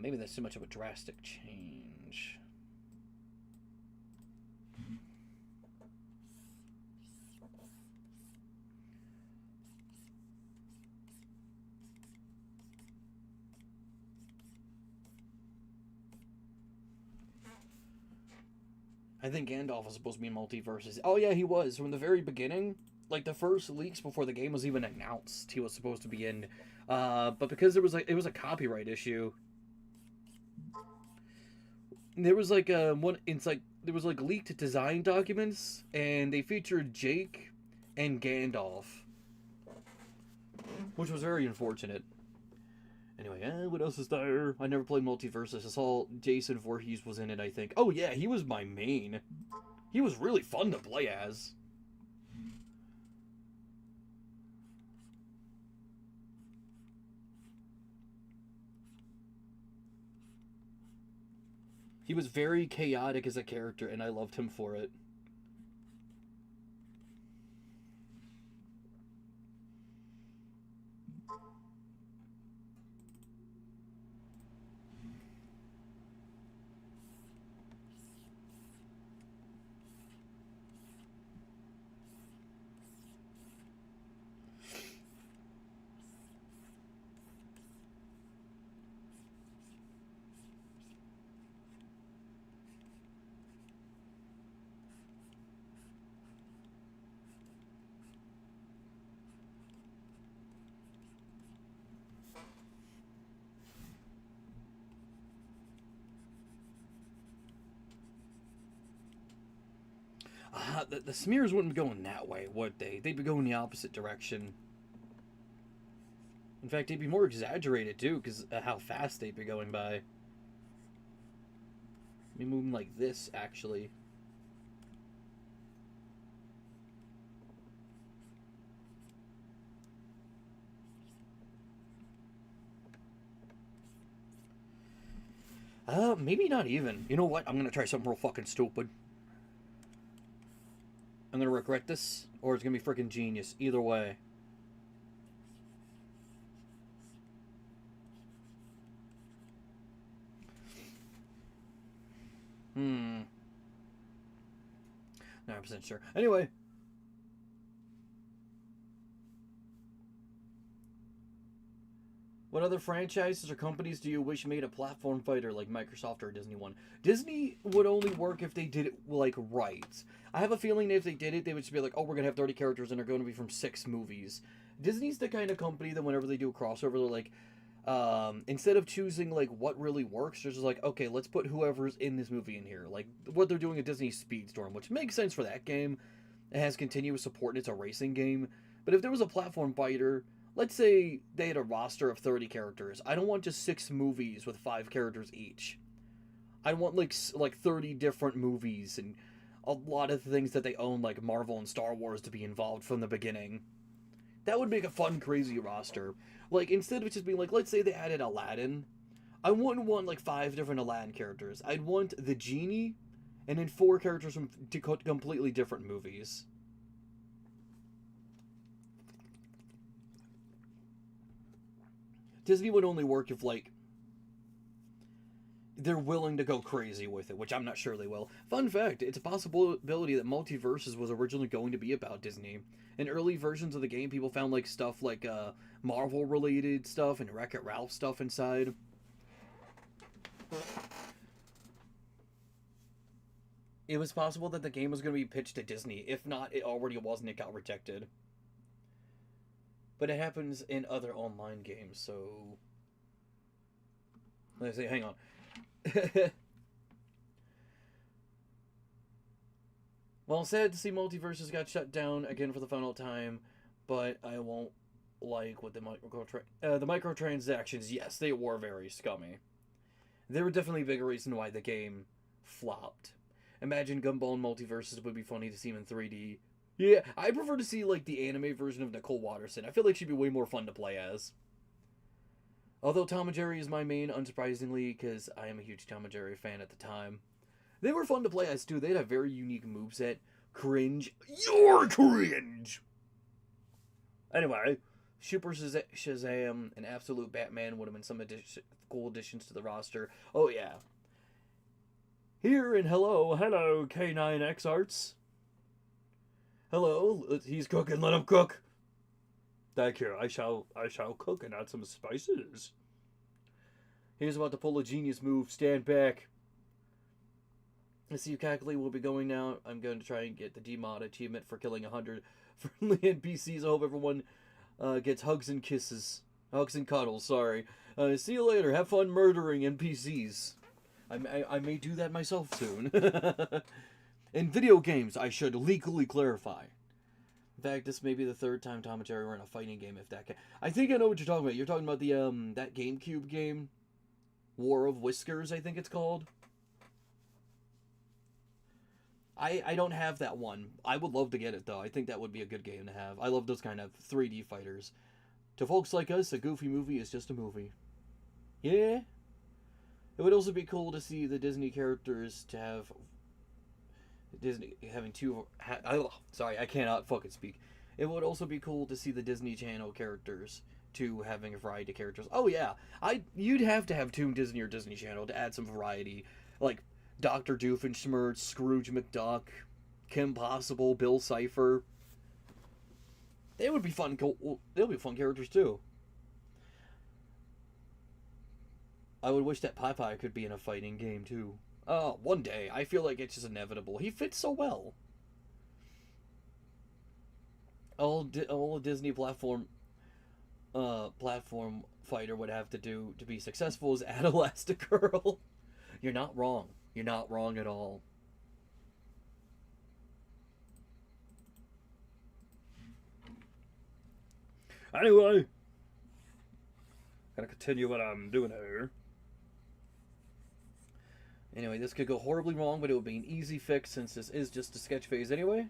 Maybe that's too much of a drastic change. I think Gandalf was supposed to be in Multiverses. Oh yeah, he was from the very beginning. Like the first leaks before the game was even announced, he was supposed to be in. But because it was a copyright issue. There was like one. It's like there was like leaked design documents, and they featured Jake and Gandalf, which was very unfortunate. Anyway, what else is there? I never played Multiversus. I saw Jason Voorhees was in it, I think. Oh yeah, he was my main. He was really fun to play as. He was very chaotic as a character, and I loved him for it. The smears wouldn't be going that way, would they? They'd be going the opposite direction. In fact, they'd be more exaggerated too, because how fast they'd be going by. Be moving like this, actually. Maybe not even. You know what? I'm gonna try something real fucking stupid. I'm gonna regret this, or it's gonna be freaking genius. Either way. Hmm. 9% sure. Anyway. What other franchises or companies do you wish made a platform fighter like Microsoft or Disney one? Disney would only work if they did it, like, right. I have a feeling that if they did it, they would just be like, oh, we're going to have 30 characters and they're going to be from 6 movies. Disney's the kind of company that whenever they do a crossover, they're like, instead of choosing, like, what really works, they're just like, okay, let's put whoever's in this movie in here. Like, what they're doing at Disney Speedstorm, which makes sense for that game. It has continuous support and it's a racing game. But if there was a platform fighter, let's say they had a roster of 30 characters. I don't want just 6 movies with 5 characters each. I want like 30 different movies and a lot of things that they own, like Marvel and Star Wars, to be involved from the beginning. That would make a fun, crazy roster. Like, instead of just being like, let's say they added Aladdin, I wouldn't want like 5 different Aladdin characters. I'd want the genie and then 4 characters from completely different movies. Disney would only work if, like, they're willing to go crazy with it, which I'm not sure they will. Fun fact, it's a possibility that Multiverses was originally going to be about Disney. In early versions of the game, people found, like, stuff like Marvel-related stuff and Wreck-It Ralph stuff inside. It was possible that the game was going to be pitched to Disney. If not, it already was and it got rejected. But it happens in other online games, so... Let's see, hang on. Well, sad to see Multiverses got shut down again for the final time, but I won't like what the microtransactions. Yes, they were very scummy. They were definitely a big reason why the game flopped. Imagine Gumball and Multiverses would be funny to see them in 3D. Yeah, I prefer to see like the anime version of Nicole Watterson. I feel like she'd be way more fun to play as. Although Tom and Jerry is my main, unsurprisingly, because I am a huge Tom and Jerry fan at the time. They were fun to play as, too. They had a very unique moveset. Cringe. You're cringe! Anyway, Super Shazam and Absolute Batman would have been some cool additions to the roster. Oh, yeah. Here and hello, K9X Arts. Hello, he's cooking, let him cook. Thank you, I shall cook and add some spices. He's about to pull a genius move, stand back. I see Cackling will be going now. I'm going to try and get the DMod achievement for killing 100 friendly NPCs. I hope everyone gets hugs and kisses. Hugs and cuddles, sorry. See you later. Have fun murdering NPCs. I may do that myself soon. In video games, I should legally clarify. In fact, this may be the third time Tom and Jerry were in a fighting game, if that can. I think I know what you're talking about. You're talking about the that GameCube game, War of Whiskers, I think it's called. I don't have that one. I would love to get it, though. I think that would be a good game to have. I love those kind of 3D fighters. To folks like us, a goofy movie is just a movie. Yeah? It would also be cool to see the Disney characters to have... Disney having two... sorry, I cannot fucking speak. It would also be cool to see the Disney Channel characters to having a variety of characters. Oh, yeah. You'd have to have Toon Disney or Disney Channel to add some variety. Like... Dr. Doofenshmirtz, Scrooge McDuck, Kim Possible, Bill Cipher. They would be fun. They'll be fun characters too. I would wish that Popeye could be in a fighting game too. One day. I feel like it's just inevitable. He fits so well. All a Disney platform fighter would have to do to be successful is add Elastigirl. You're not wrong. You're not wrong at all. Anyway, gotta continue what I'm doing here. Anyway, this could go horribly wrong, but it would be an easy fix since this is just a sketch phase anyway.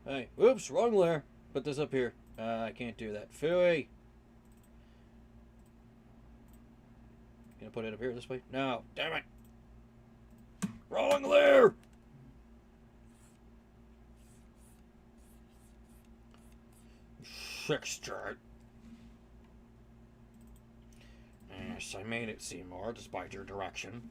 Hey, whoops, wrong layer. Put this up here. I can't do that. Phooey! Gonna put it up here this way? No, damn it! Wrong layer! Fixed it. Yes, I made it, Seymour, despite your direction.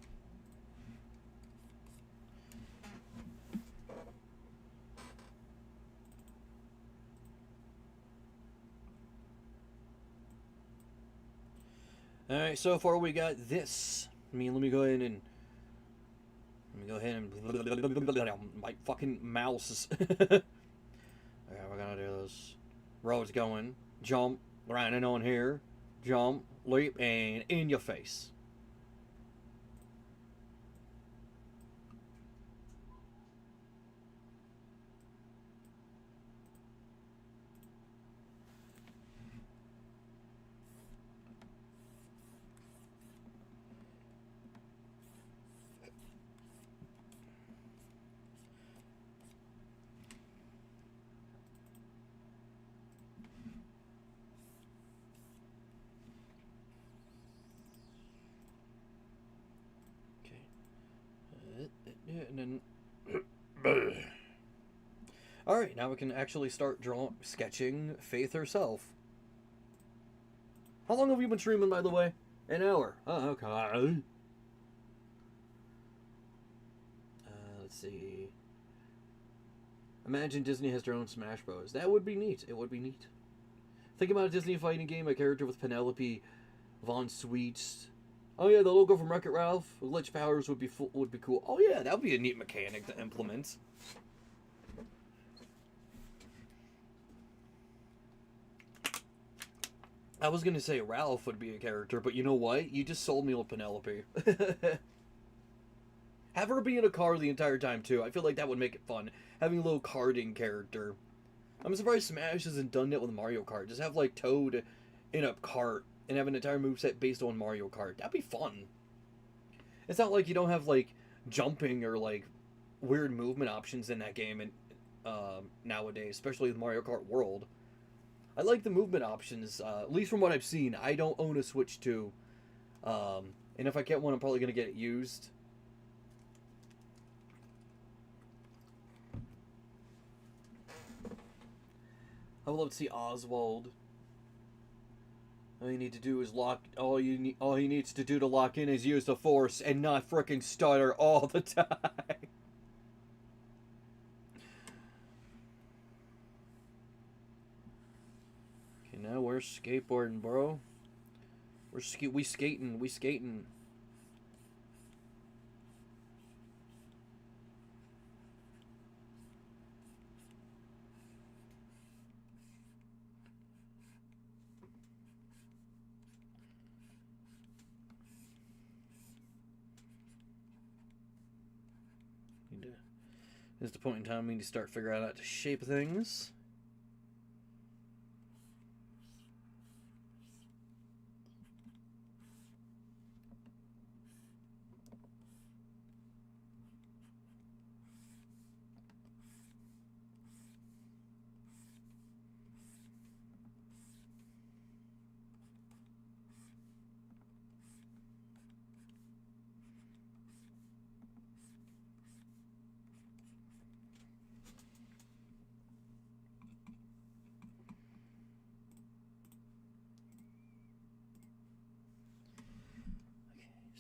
Alright, so far we got this. Let me go ahead and... My fucking mouse. Okay, we're gonna do this. Road's going. Jump. Landing on here. Jump. Leap. And in your face. And then... Alright, now we can actually start sketching Faith herself. How long have you been streaming, by the way? An hour. Oh, okay. Let's see. Imagine Disney has their own Smash Bros. That would be neat. It would be neat. Think about a Disney fighting game, a character with Penelope Von Sweets. Oh yeah, the logo from Wreck-It Ralph with glitch powers would be cool. Oh yeah, that would be a neat mechanic to implement. I was gonna say Ralph would be a character, but you know what? You just sold me on Penelope. Have her be in a car the entire time too. I feel like that would make it fun. Having a little karting character. I'm surprised Smash hasn't done that with Mario Kart. Just have like Toad in a cart and have an entire moveset based on Mario Kart. That'd be fun. It's not like you don't have like jumping or like weird movement options in that game and nowadays, especially with Mario Kart World. I like the movement options, at least from what I've seen. I don't own a Switch 2. And if I get one, I'm probably going to get it used. I would love to see Oswald. All you need to do is lock. All he needs to do to lock in is use the Force and not fricking stutter all the time. Okay, now we're skateboarding, bro. We skating. We skating. This is the point in time we need to start figuring out how to shape things.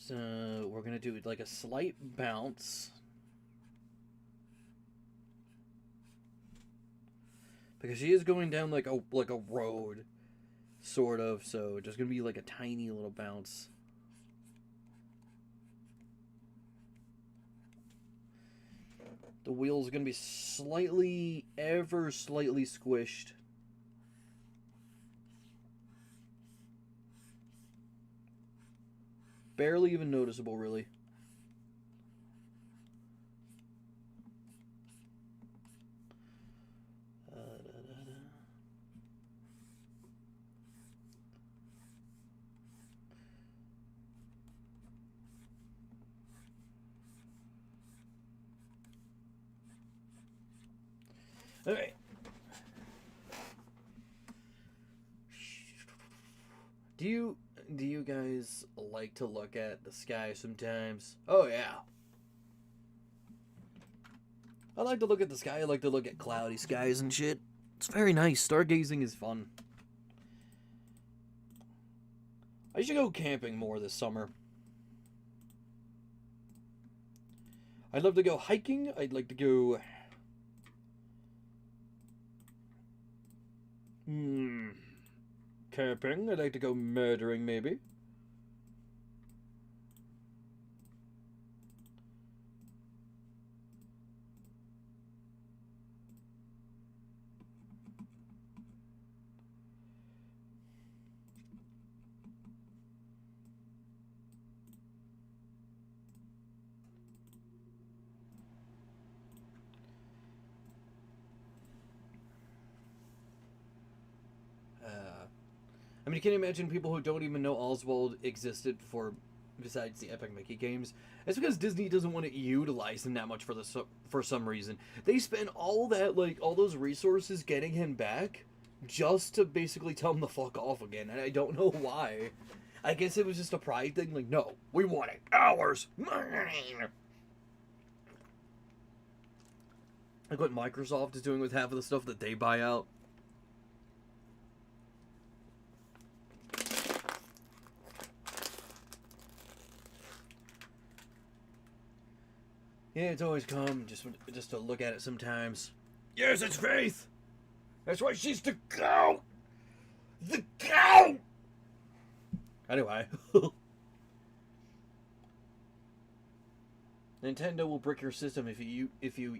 So we're gonna do like a slight bounce. Because she is going down like a road, sort of, so just gonna be like a tiny little bounce. The wheel's gonna be ever slightly squished. Barely even noticeable, really. Alright. Do you guys like to look at the sky sometimes? Oh yeah. I like to look at the sky. I like to look at cloudy skies and shit. It's very nice. Stargazing is fun. I should go camping more this summer. I'd love to go hiking. I'd like to go... camping. I'd like to go murdering, maybe. I mean, can you imagine people who don't even know Oswald existed before, besides the Epic Mickey games? It's because Disney doesn't want to utilize him that much for some reason. They spend all those resources getting him back just to basically tell him to fuck off again, and I don't know why. I guess it was just a pride thing, like, no, we want it, ours! Like what Microsoft is doing with half of the stuff that they buy out. Yeah, it's always come just to look at it sometimes. Yes, it's Faith! That's why she's the goat! The goat! Anyway. Nintendo will brick your system if you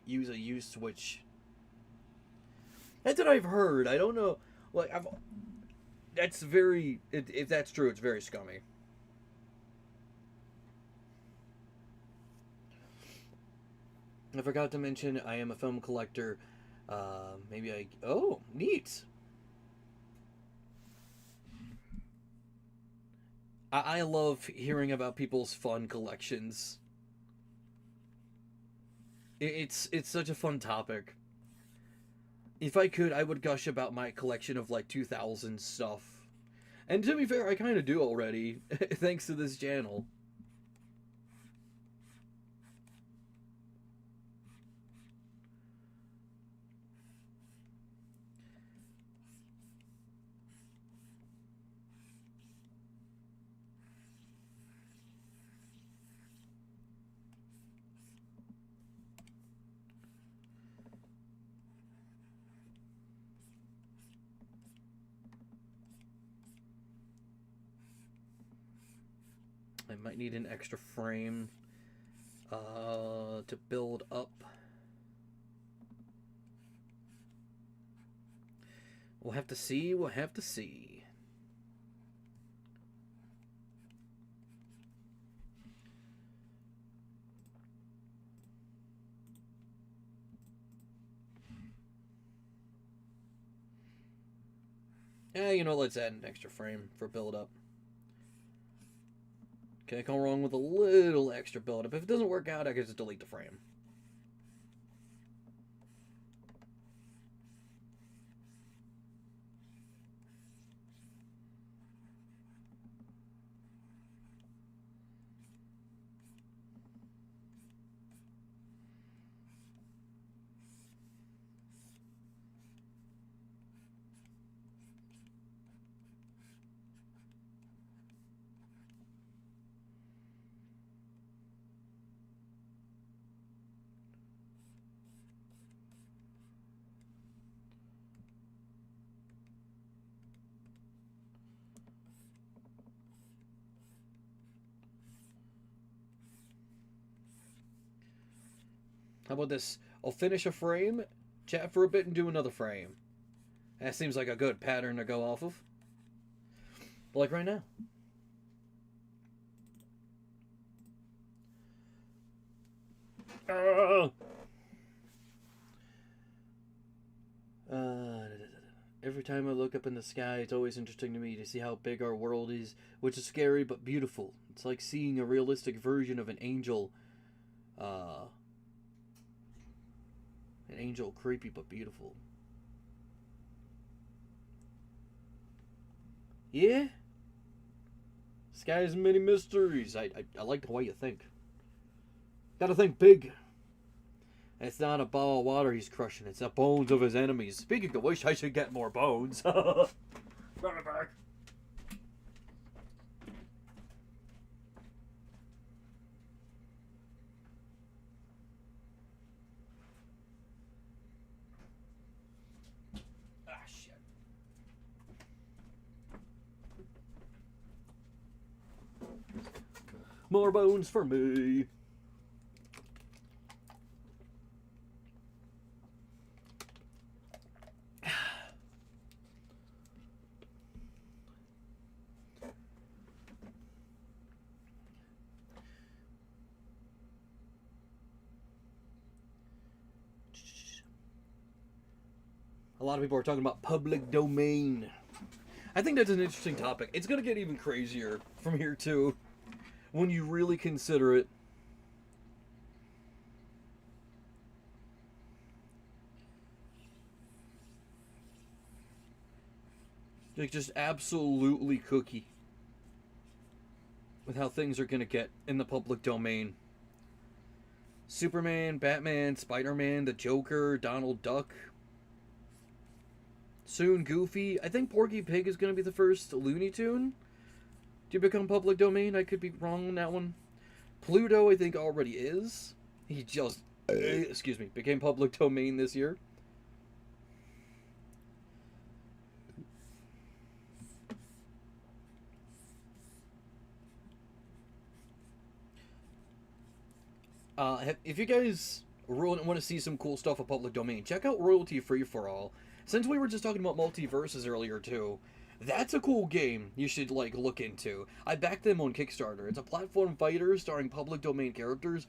use a use switch. That's what I've heard. I don't know. Like, that's very... If that's true, it's very scummy. I forgot to mention I am a film collector. Oh, neat. I love hearing about people's fun collections. It's such a fun topic. If I could, I would gush about my collection of like 2000 stuff. And to be fair, I kind of do already, thanks to this channel. I might need an extra frame to build up. We'll have to see. We'll have to see. Yeah, you know, let's add an extra frame for build up. Can't go wrong with a little extra build up. If it doesn't work out, I can just delete the frame. How about this? I'll finish a frame, chat for a bit, and do another frame. That seems like a good pattern to go off of. Like right now. Every time I look up in the sky, it's always interesting to me to see how big our world is, which is scary but beautiful. It's like seeing a realistic version of an angel. An angel, creepy but beautiful. Yeah? Sky's many mysteries. I like the way you think. Gotta think big. It's not a ball of water he's crushing. It's the bones of his enemies. Speaking of which, I should get more bones. Run it back. Ah, shit. More bones for me. A lot of people are talking about public domain. I think that's an interesting topic. It's going to get even crazier from here, too, when you really consider it. Like, just absolutely cookie with how things are going to get in the public domain. Superman, Batman, Spider-Man, the Joker, Donald Duck. Soon Goofy. I think Porky Pig is going to be the first Looney Tune to become public domain. I could be wrong on that one. Pluto, I think, already is. He just, excuse me, became public domain this year. If you guys want to see some cool stuff of public domain, check out Royalty Free for All. Since we were just talking about multiverses earlier too, that's a cool game you should like look into. I backed them on Kickstarter. It's a platform fighter starring public domain characters,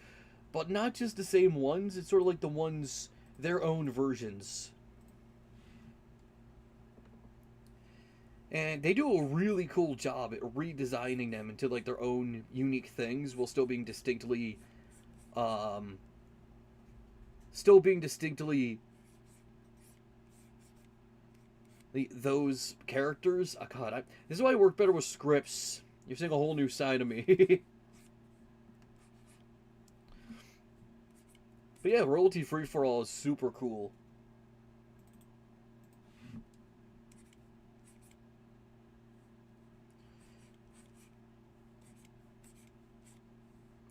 but not just the same ones. It's sort of like the ones, their own versions. And they do a really cool job at redesigning them into like their own unique things while still being distinctly those characters. Oh god, this is why I work better with scripts. You're seeing a whole new side of me. But yeah, Royalty Free for All is super cool.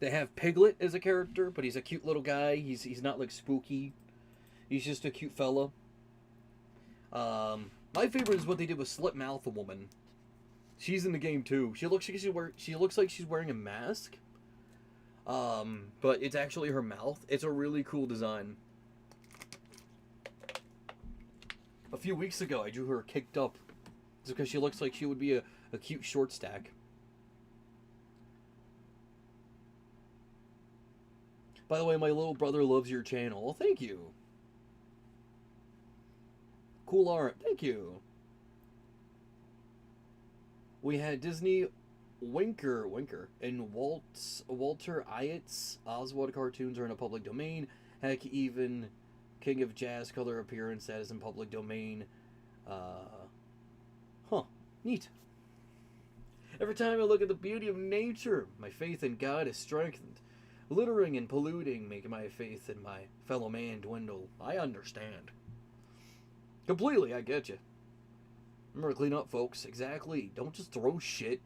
They have Piglet as a character, but he's a cute little guy. He's not like spooky. He's just a cute fella. My favorite is what they did with Slip Mouth Woman. She's in the game too. She looks like she's wearing a mask. But it's actually her mouth. It's a really cool design. A few weeks ago, I drew her kicked up. It's because she looks like she would be a cute short stack. By the way, my little brother loves your channel. Well, thank you. Cool art. Thank you. We had Disney Winker, and Walter Ayatt's Oswald cartoons are in a public domain. Heck, even King of Jazz color appearance that is in public domain. Neat. Every time I look at the beauty of nature, my faith in God is strengthened. Littering and polluting make my faith in my fellow man dwindle. I understand. Completely, I get you. Remember to clean up, folks. Exactly. Don't just throw shit.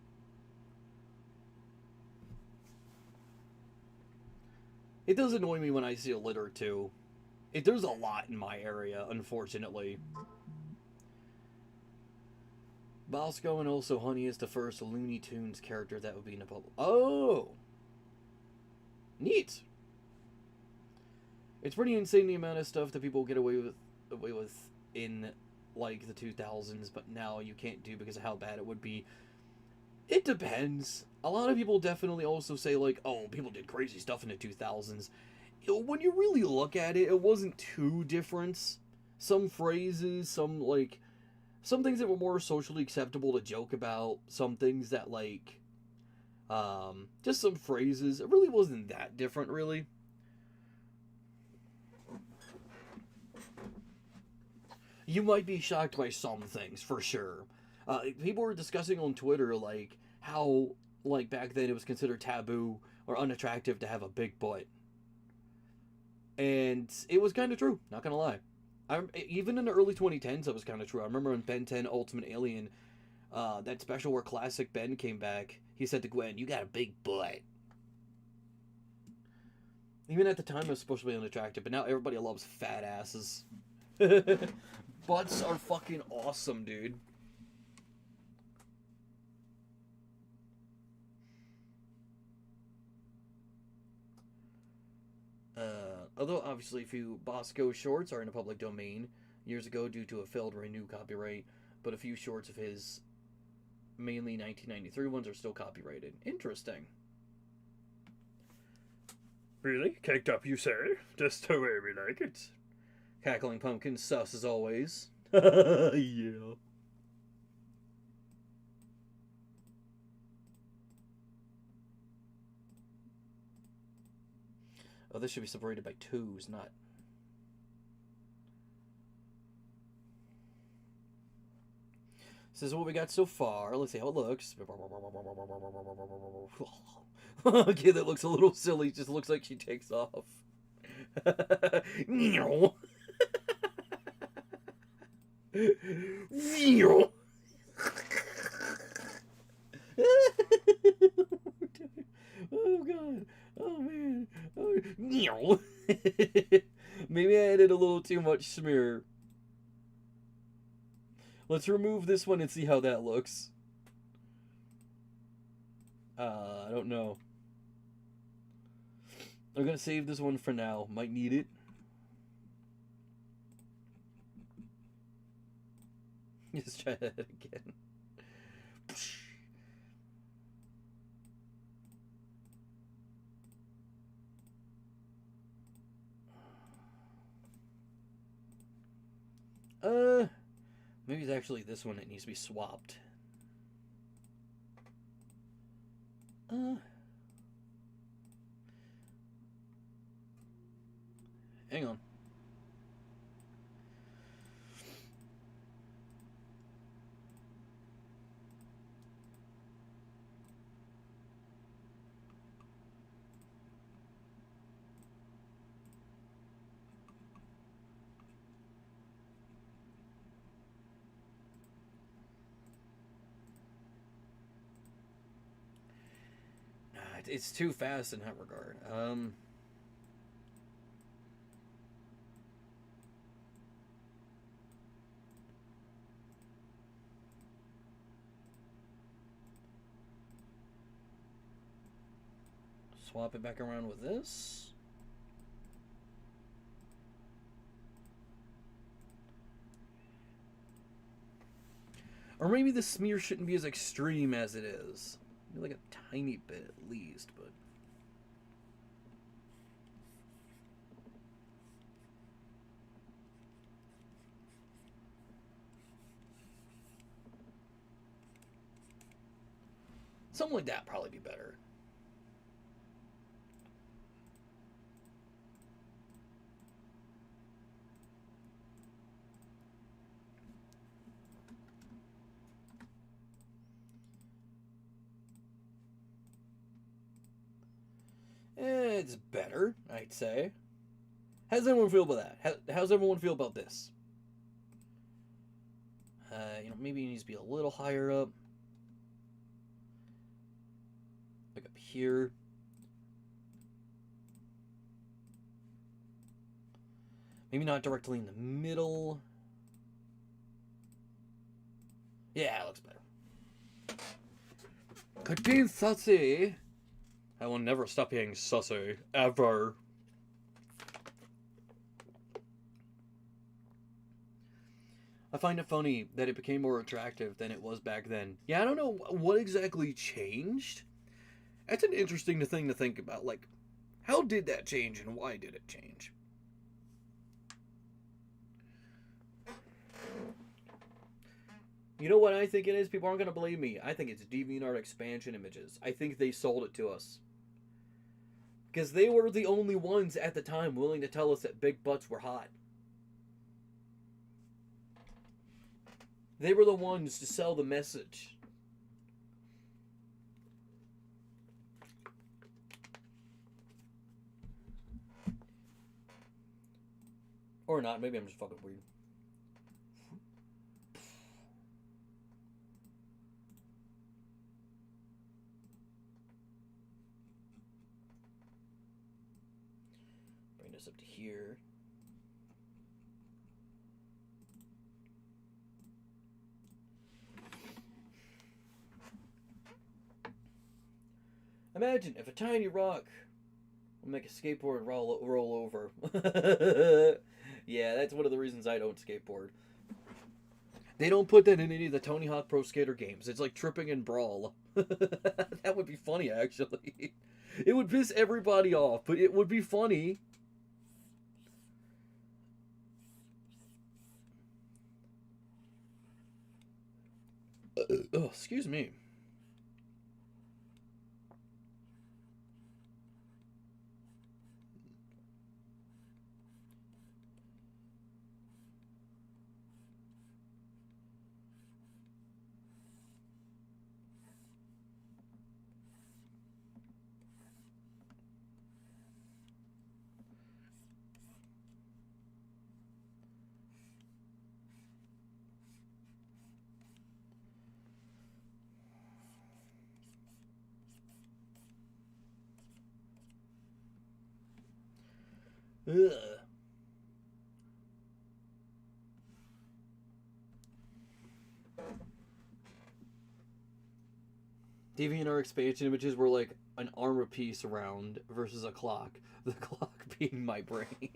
It does annoy me when I see a litter, too. There's a lot in my area, unfortunately. Bosco and also Honey is the first Looney Tunes character that would be in a public. Oh! Neat! It's pretty insane the amount of stuff that people get away with in, like, the 2000s, but now you can't do because of how bad it would be. It depends. A lot of people definitely also say, like, oh, people did crazy stuff in the 2000s. When you really look at it, it wasn't too different. Some phrases, some things that were more socially acceptable to joke about, some things that, like, just some phrases. It really wasn't that different, really. You might be shocked by some things, for sure. People were discussing on Twitter, like, how, like, back then it was considered taboo or unattractive to have a big butt. And it was kind of true, not gonna lie. Even in the early 2010s, it was kind of true. I remember in Ben 10 Ultimate Alien, that special where Classic Ben came back, he said to Gwen, "You got a big butt." Even at the time, it was supposed to be unattractive, but now everybody loves fat asses. Butts are fucking awesome, dude. Although, obviously, a few Bosco shorts are in the public domain years ago due to a failed renew copyright, but a few shorts of his, mainly 1993 ones, are still copyrighted. Interesting. Really? Caked up, you say? Just the way we like it. Cackling Pumpkins, sus as always. Yeah. Oh, this should be separated by twos, not... This is what we got so far. Let's see how it looks. Okay, that looks a little silly. It just looks like she takes off. Oh god. Oh man. Oh. Maybe I added a little too much smear. Let's remove this one and see how that looks. I don't know. I'm gonna save this one for now. Might need it. Let's try that again. Maybe it's actually this one that needs to be swapped. Hang on. It's too fast in that regard. Swap it back around with this. Or maybe the smear shouldn't be as extreme as it is. Maybe like a tiny bit at least, but... something like that probably be better. It's better, I'd say. How does everyone feel about that? How's everyone feel about this? Maybe it needs to be a little higher up. Like up here. Maybe not directly in the middle. Yeah, it looks better. Quit being sussy. I will never stop being sussy. Ever. I find it funny that it became more attractive than it was back then. Yeah, I don't know what exactly changed. That's an interesting thing to think about. Like, how did that change and why did it change? You know what I think it is? People aren't going to believe me. I think it's DeviantArt expansion images. I think they sold it to us. Because they were the only ones at the time willing to tell us that big butts were hot. They were the ones to sell the message. Or not. Maybe I'm just fucking weird. Bring this up to here. Imagine if a tiny rock will make a skateboard roll over. Yeah, that's one of the reasons I don't skateboard. They don't put that in any of the Tony Hawk Pro Skater games. It's like tripping in Brawl. That would be funny, actually. It would piss everybody off, but it would be funny. Oh, excuse me. Ugh. DeviantArt expansion images were like an armor piece around versus a clock. The clock being my brain.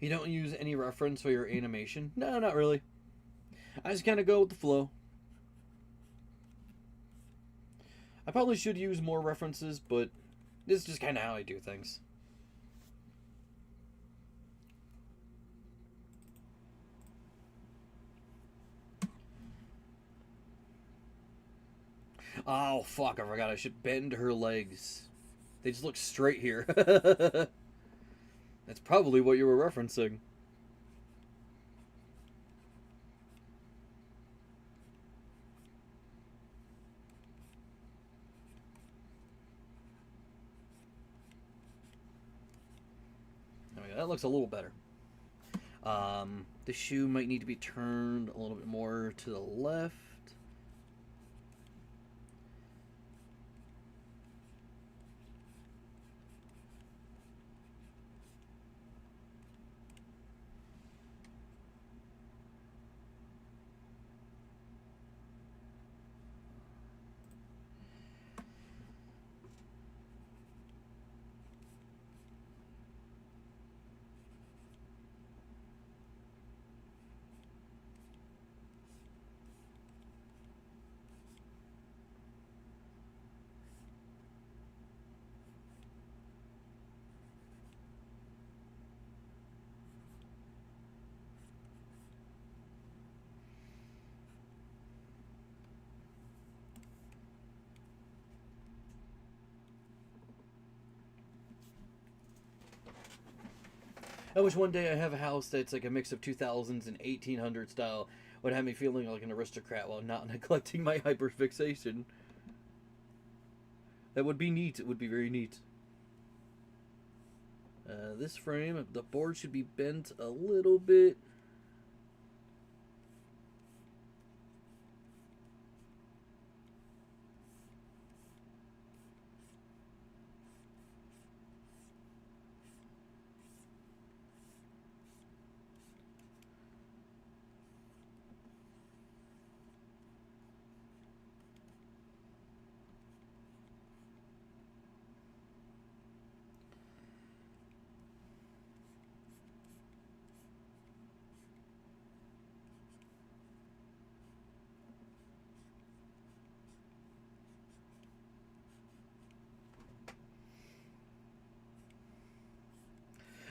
You don't use any reference for your animation? No, not really. I just kind of go with the flow. I probably should use more references, but this is just kind of how I do things. Oh, fuck, I forgot I should bend her legs. They just look straight here. That's probably what you were referencing. There we go. That looks a little better. The shoe might need to be turned a little bit more to the left. I wish one day I have a house that's like a mix of 2000s and 1800 style. Would have me feeling like an aristocrat while not neglecting my hyperfixation. That would be neat. It would be very neat. This frame, the board should be bent a little bit.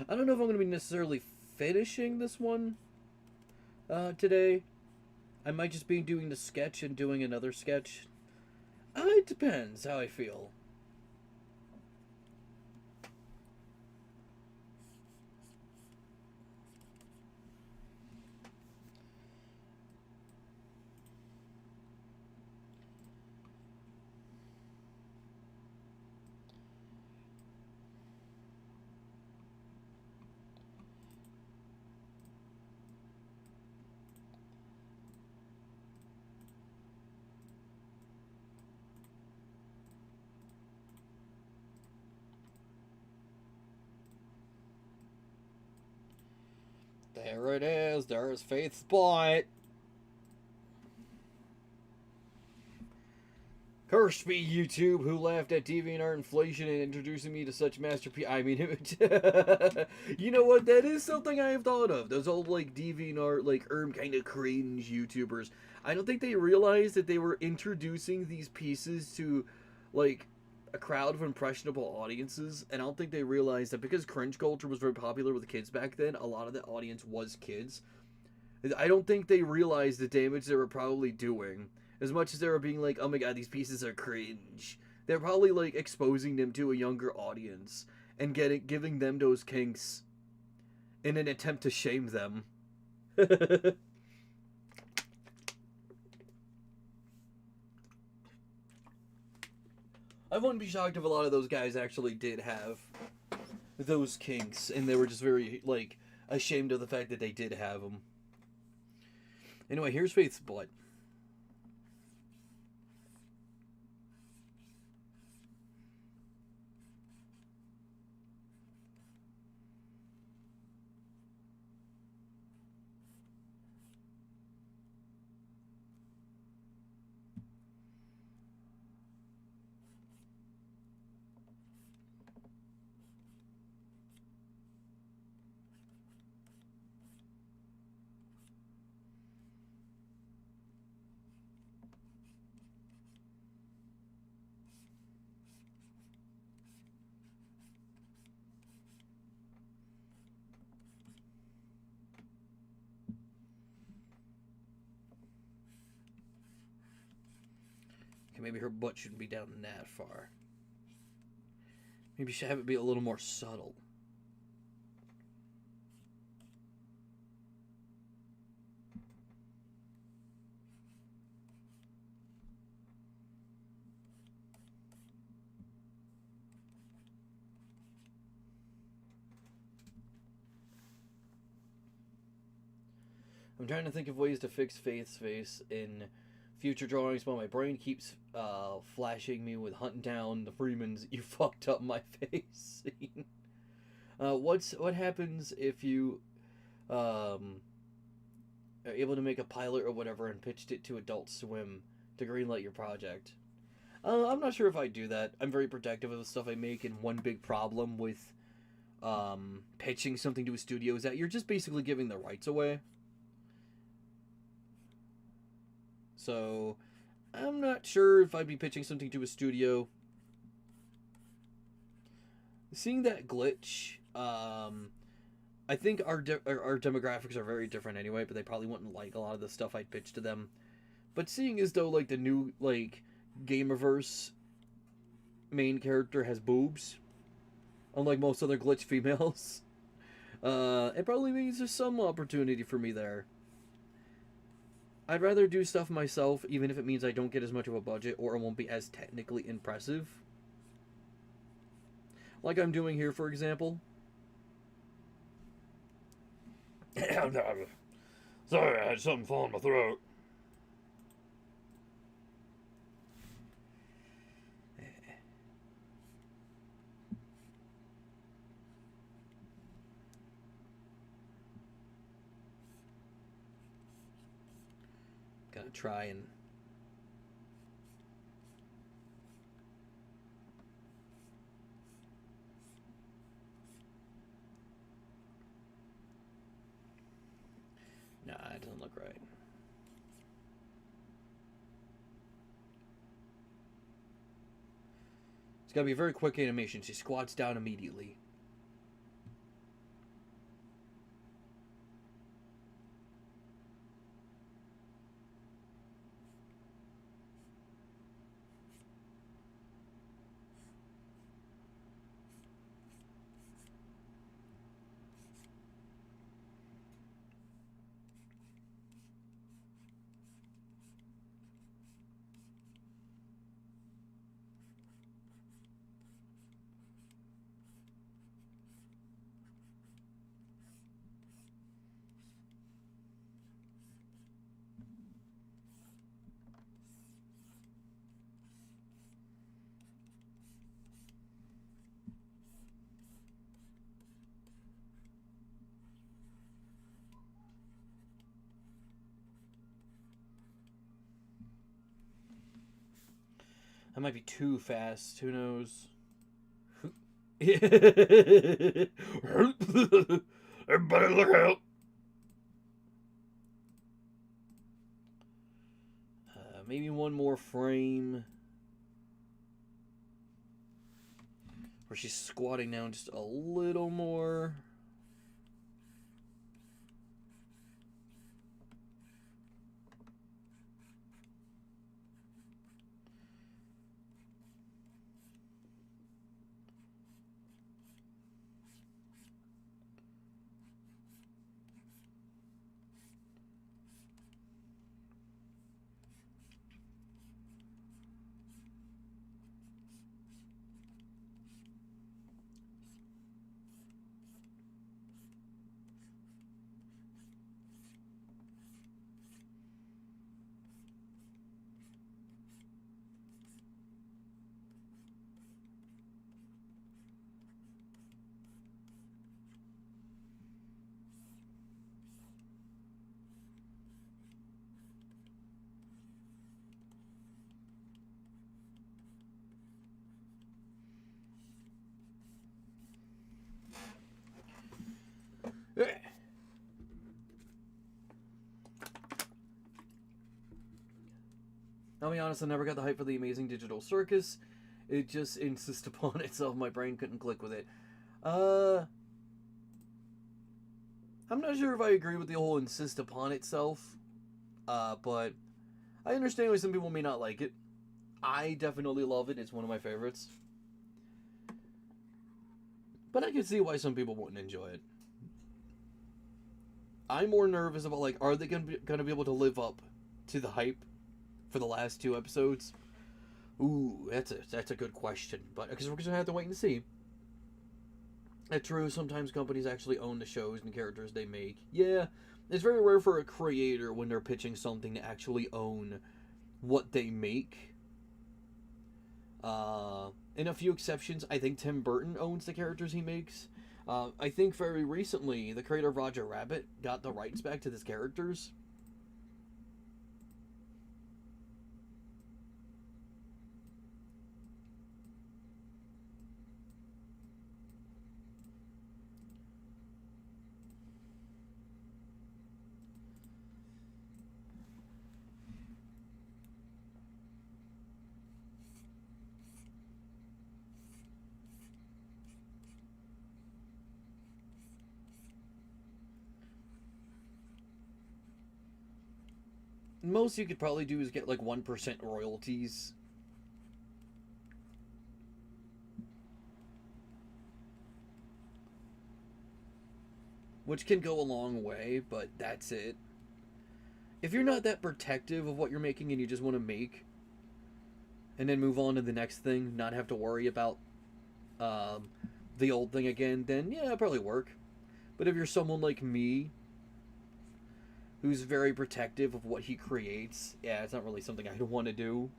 I don't know if I'm going to be necessarily finishing this one today. I might just be doing the sketch and doing another sketch. It depends how I feel. There it is. There's Faith's butt. Cursed be YouTube, who laughed at DeviantArt inflation and introducing me to such masterpiece. I mean, you know what? That is something I have thought of. Those old like DeviantArt, like kind of cringe YouTubers. I don't think they realized that they were introducing these pieces to like a crowd of impressionable audiences, and I don't think they realized that because cringe culture was very popular with kids back then. A lot of the audience was kids. I don't think they realized the damage they were probably doing. As much as they were being like, oh my god, these pieces are cringe. They're probably like exposing them to a younger audience and giving them those kinks in an attempt to shame them. I wouldn't be shocked if a lot of those guys actually did have those kinks and they were just very like ashamed of the fact that they did have them. Anyway, here's Faith's butt. maybe her butt shouldn't be down that far. Maybe you should have it be a little more subtle. I'm trying to think of ways to fix Faith's face in future drawings, but my brain keeps flashing me with hunting down the Freemans. You fucked up my face scene. What happens if you are able to make a pilot or whatever and pitched it to Adult Swim to greenlight your project? I'm not sure if I do that. I'm very protective of the stuff I make, and one big problem with pitching something to a studio is that you're just basically giving the rights away. So, I'm not sure if I'd be pitching something to a studio. Seeing that glitch, I think our demographics are very different anyway, but they probably wouldn't like a lot of the stuff I'd pitch to them. But seeing as though, like, the new, like, Gamerverse main character has boobs, unlike most other glitch females, it probably means there's some opportunity for me there. I'd rather do stuff myself, even if it means I don't get as much of a budget or it won't be as technically impressive. Like I'm doing here, for example. Sorry, I had something fall in my throat. Gotta try and... Nah, it doesn't look right. It's gotta be a very quick animation. She squats down immediately. That might be too fast. Who knows? Everybody look out! Maybe one more frame where she's squatting down just a little more. I'll be honest, I never got the hype for the Amazing Digital Circus. It just insists upon itself. My brain couldn't click with it. I'm not sure if I agree with the whole insist upon itself. But I understand why some people may not like it. I definitely love it. It's one of my favorites. But I can see why some people wouldn't enjoy it. I'm more nervous about, like, are they gonna be able to live up to the hype for the last 2 episodes? Ooh, that's a good question. But because we're gonna have to wait and see. It's true, sometimes companies actually own the shows and characters they make. Yeah, it's very rare for a creator when they're pitching something to actually own what they make. In a few exceptions, I think Tim Burton owns the characters he makes. I think very recently, the creator of Roger Rabbit got the rights back to his characters. Most you could probably do is get like 1% royalties. Which can go a long way, but that's it. If you're not that protective of what you're making and you just want to make and then move on to the next thing, not have to worry about the old thing again, then yeah, it'll probably work. But if you're someone like me who's very protective of what he creates, yeah, it's not really something I'd want to do.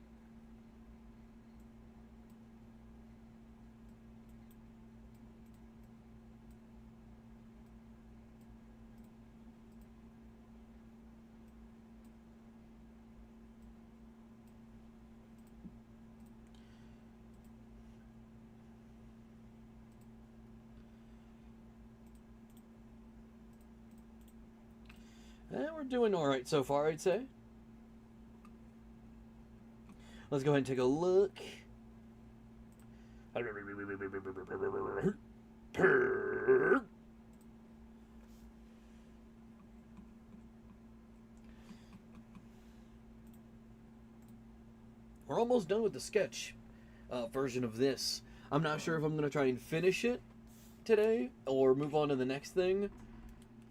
We're doing alright so far, I'd say. Let's go ahead and take a look. We're almost done with the sketch version of this. I'm not sure if I'm going to try and finish it today or move on to the next thing.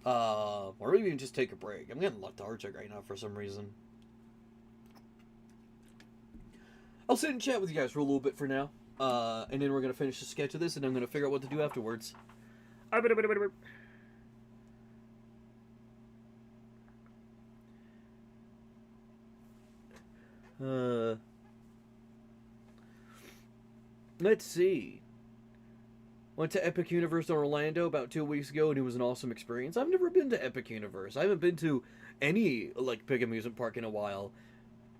Or maybe even just take a break. I'm getting lethargic right now for some reason. I'll sit and chat with you guys for a little bit for now. And then we're going to finish the sketch of this, and I'm going to figure out what to do afterwards. Let's see. Went to Epic Universe in Orlando about 2 weeks ago, and it was an awesome experience. I've never been to Epic Universe. I haven't been to any, like, big amusement park in a while.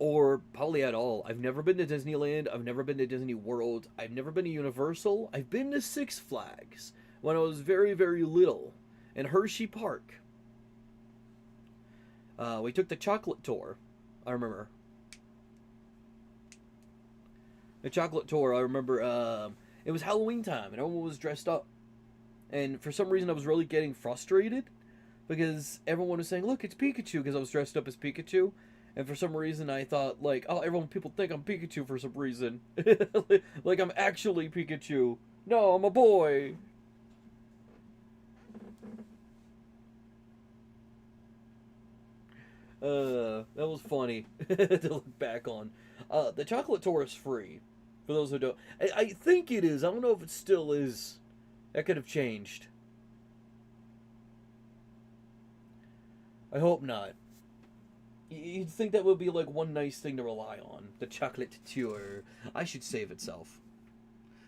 Or probably at all. I've never been to Disneyland. I've never been to Disney World. I've never been to Universal. I've been to Six Flags when I was very, very little in Hershey Park. We took the chocolate tour, I remember. The chocolate tour, I remember, it was Halloween time, and everyone was dressed up. And for some reason, I was really getting frustrated, because everyone was saying, look, it's Pikachu, because I was dressed up as Pikachu. And for some reason, I thought, like, oh, people think I'm Pikachu for some reason. Like, I'm actually Pikachu. No, I'm a boy. That was funny to look back on. The chocolate tour is free. For those who don't. I think it is. I don't know if it still is. That could have changed. I hope not. You'd think that would be like one nice thing to rely on. The chocolate tour. I should save itself.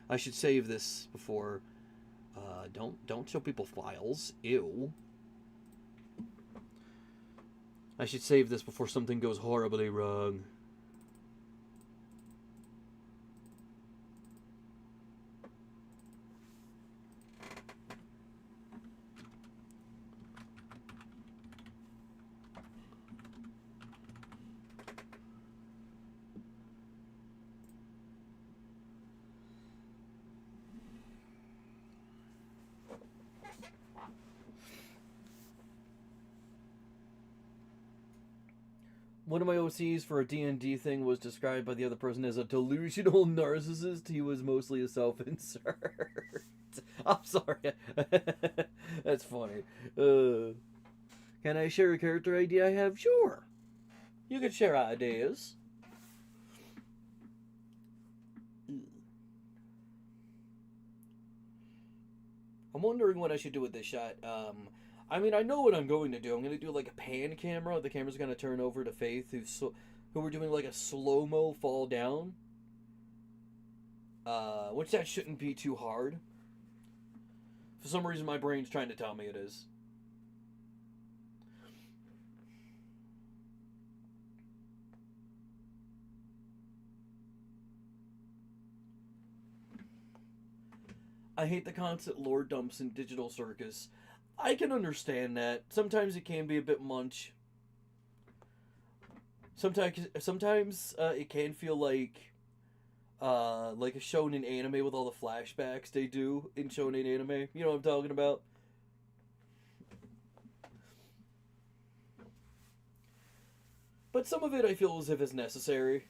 I should save this before... don't show people files. Ew. I should save this before something goes horribly wrong. one of my OCs for a D&D thing was described by the other person as a delusional narcissist. He was mostly a self-insert. I'm sorry. That's funny. Can I share a character idea I have? Sure. You can share ideas. I'm wondering what I should do with this shot. I mean, I know what I'm going to do. I'm going to do like a pan camera. The camera's going to turn over to Faith, who we're doing like a slow-mo fall down. Which that shouldn't be too hard. For some reason, my brain's trying to tell me it is. I hate the constant lore dumps in Digital Circus. I can understand that. Sometimes it can be a bit much. Sometimes it can feel like a shonen anime with all the flashbacks they do in shonen anime. You know what I'm talking about? But some of it I feel as if it's necessary.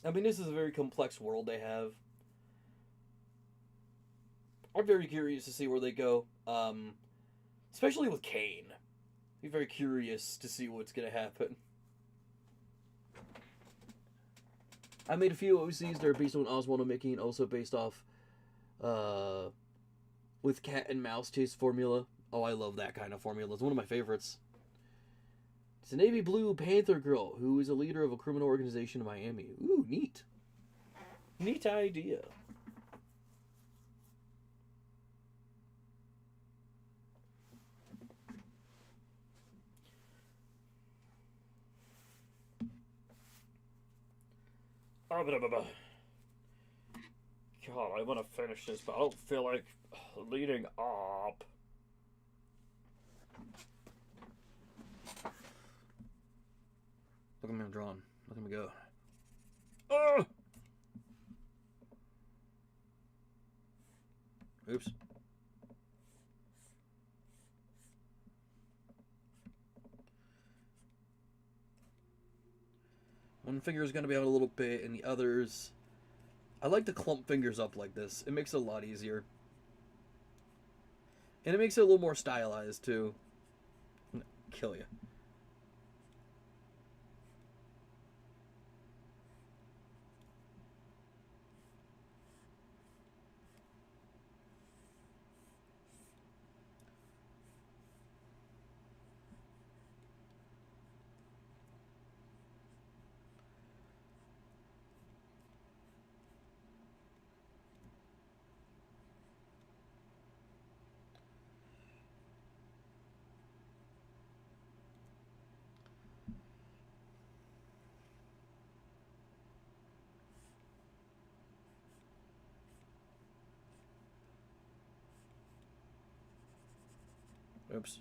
I mean, this is a very complex world they have. I'm very curious to see where they go. Especially with Kane. I'm very curious to see what's going to happen. I made a few OCs that are based on Oswald and Mickey and also based off with cat and mouse chase formula. Oh, I love that kind of formula. It's one of my favorites. It's a navy blue panther girl who is a leader of a criminal organization in Miami. Ooh, neat. Neat idea. God, I want to finish this, but I don't feel like leading up. Look at me, I'm drawn. Look at me go. Oh! Oops. One finger is going to be out a little bit, and the others... I like to clump fingers up like this. It makes it a lot easier. And it makes it a little more stylized, too. I'm gonna kill you. Oops.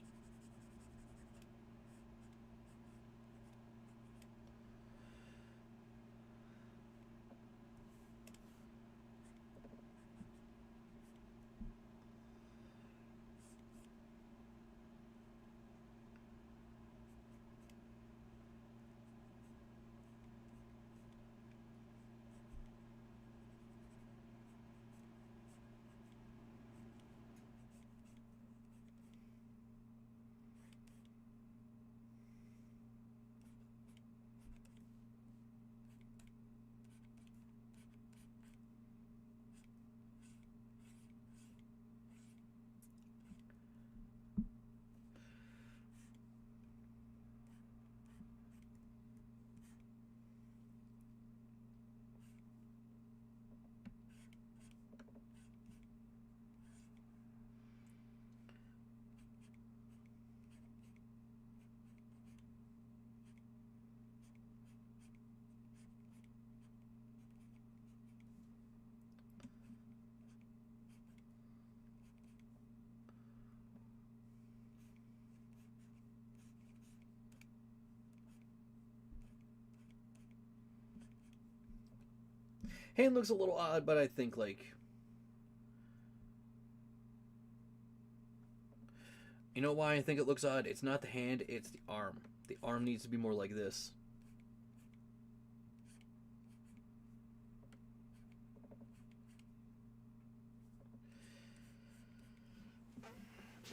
Hand looks a little odd, but I think, like... You know why I think it looks odd? It's not the hand, it's the arm. The arm needs to be more like this.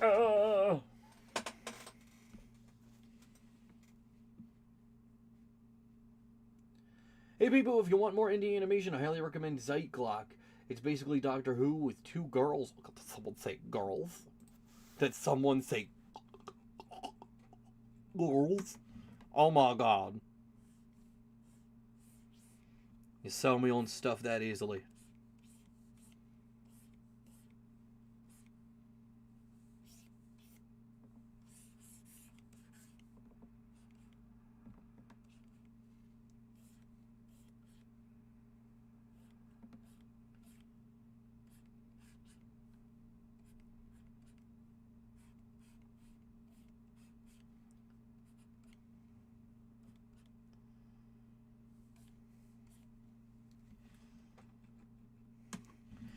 Hey people, if you want more indie animation, I highly recommend Zeitglock. It's basically Doctor Who with two girls. Did someone say girls? Did someone say girls? Oh my god. You sell me on stuff that easily.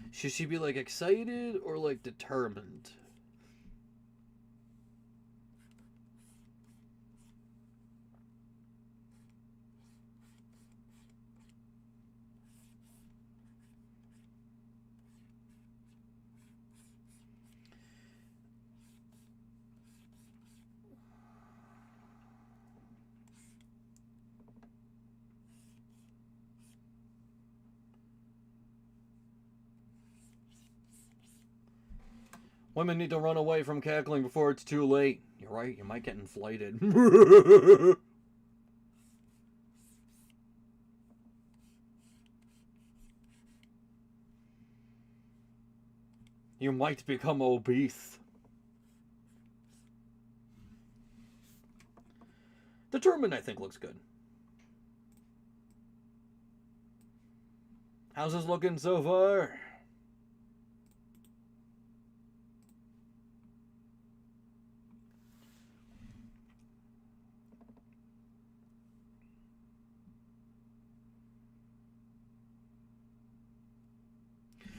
Should she be like excited or like determined? Women need to run away from cackling before it's too late. You're right, you might get inflated. You might become obese. Determined, I think, looks good. How's this looking so far?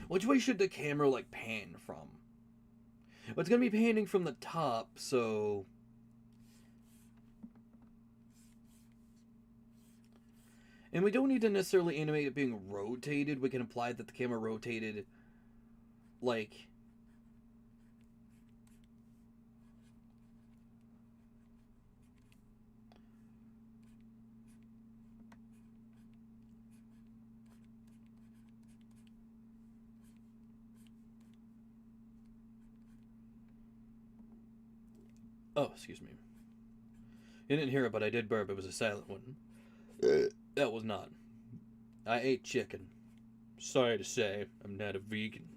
Which way should the camera, like, pan from? Well, it's going to be panning from the top, so... And we don't need to necessarily animate it being rotated. We can imply that the camera rotated, like... Oh, excuse me. You didn't hear it, but I did burp. It was a silent one. That was not. I ate chicken. Sorry to say, I'm not a vegan.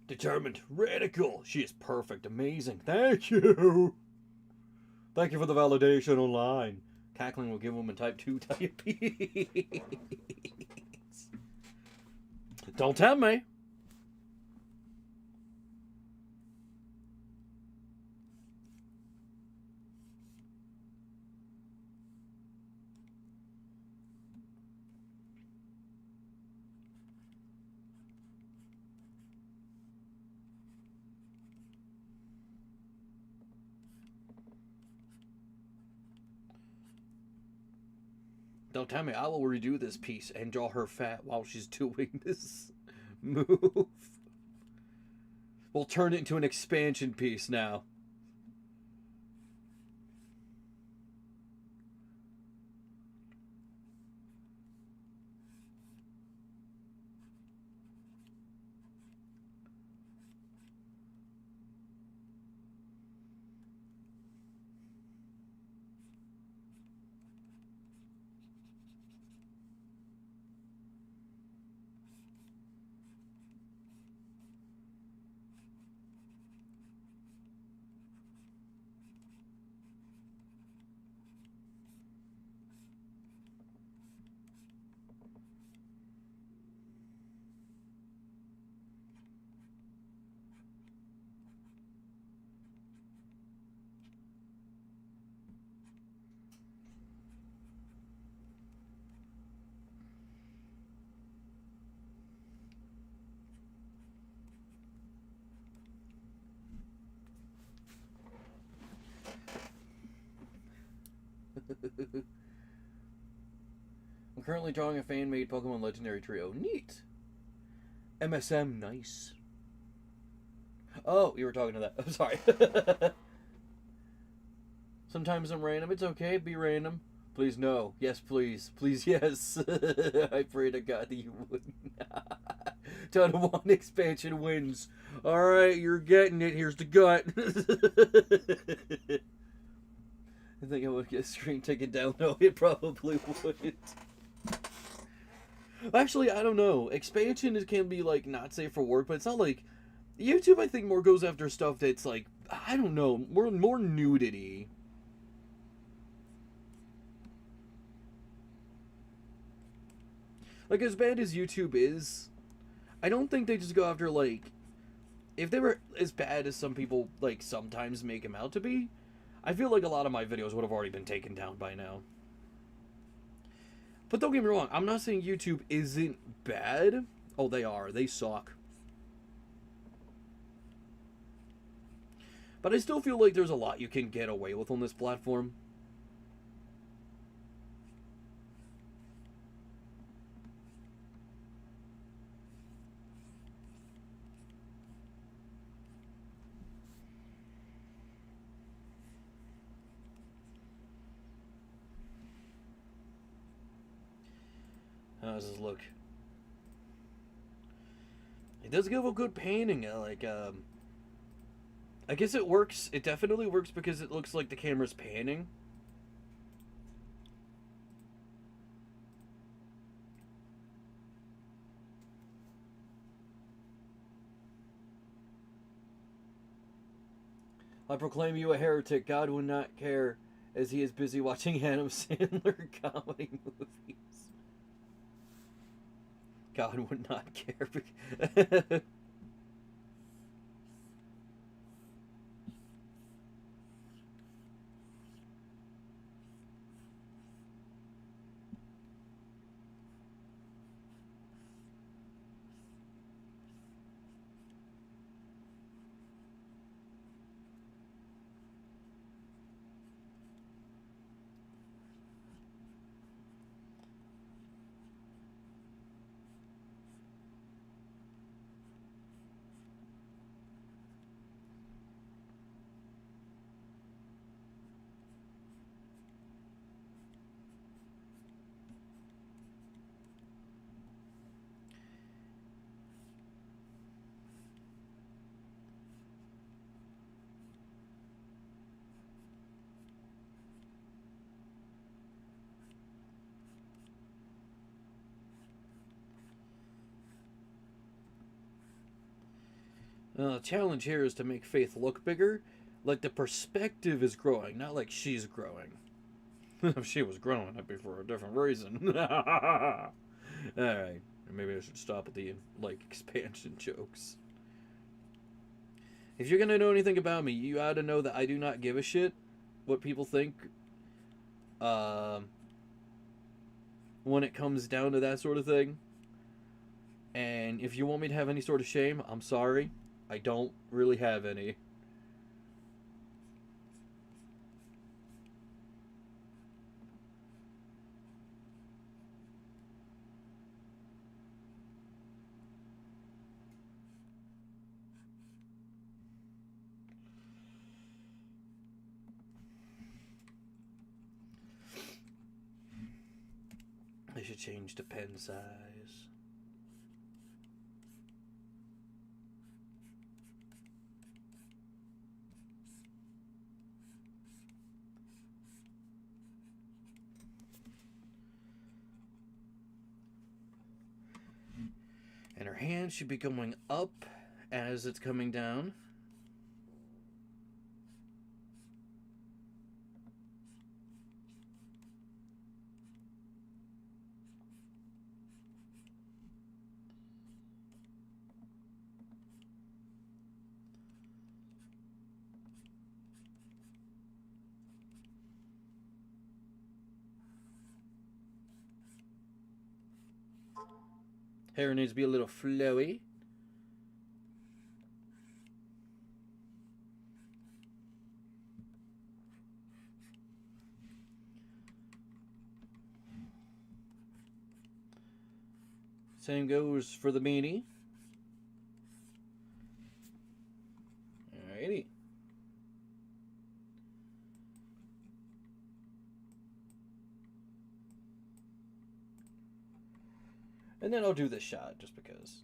Determined. Radical. She is perfect. Amazing. Thank you. Thank you for the validation online. Cackling will give women type 2 diabetes. Don't tell me. Don't tell me. I will redo this piece and draw her fat while she's doing this move. We'll turn it into an expansion piece now. I'm currently drawing a fan-made Pokemon Legendary Trio. Neat. MSM, nice. Oh, you were talking to that. I'm sorry. Sometimes I'm random. It's okay. Be random. Please, no. Yes, please. Please, yes. I pray to God that you wouldn't. Ton of 1 expansion wins. Alright, you're getting it. Here's the gut. I think I would get a screen taken down. No, it probably wouldn't. Actually, I don't know. Expansion can be, like, not safe for work, but it's not like... YouTube, I think, more goes after stuff that's, like, I don't know, more nudity. Like, as bad as YouTube is, I don't think they just go after, like... If they were as bad as some people, like, sometimes make them out to be, I feel like a lot of my videos would have already been taken down by now. But don't get me wrong, I'm not saying YouTube isn't bad. Oh, they are. They suck. But I still feel like there's a lot you can get away with on this platform. How does this look? It does give a good painting. I guess it works. It definitely works because it looks like the camera's panning. I proclaim you a heretic. God would not care, as he is busy watching Adam Sandler comedy movies. God would not care. The challenge here is to make Faith look bigger. Like the perspective is growing, not like she's growing. If she was growing, it'd be for a different reason. Alright. Maybe I should stop at the, like, expansion jokes. If you're gonna know anything about me, you ought to know that I do not give a shit what people think. When it comes down to that sort of thing. And if you want me to have any sort of shame, I'm sorry. I don't really have any. I should change the pen size. And her hand should be going up as it's coming down. Hair needs to be a little flowy. Same goes for the beanie. Alrighty. And then I'll do this shot just because.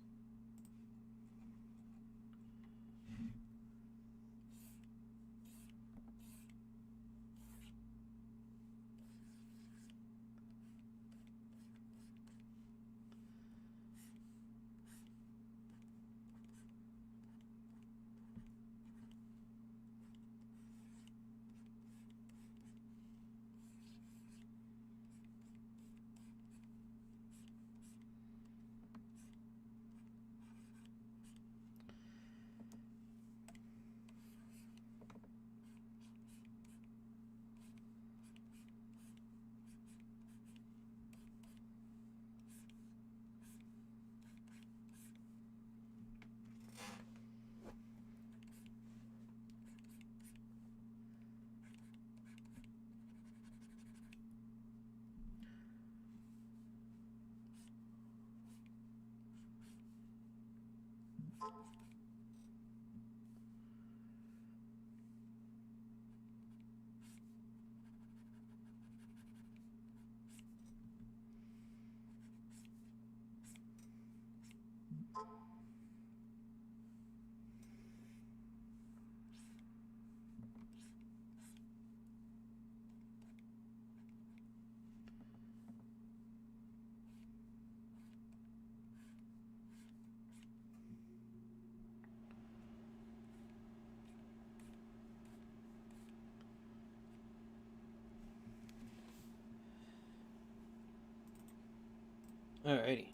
Alrighty.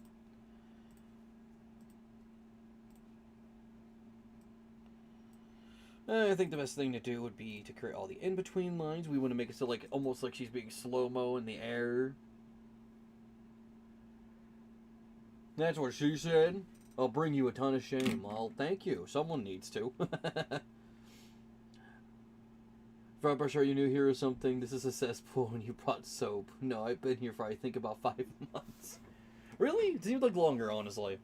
I think the best thing to do would be to create all the in-between lines. We want to make it so like almost like she's being slow-mo in the air. That's what she said. I'll bring you a ton of shame. Well, thank you. Someone needs to. Front brush, are you new here or something? This is a cesspool and you brought soap. No, I've been here for I think about 5 months. Really? It seems like longer, honestly.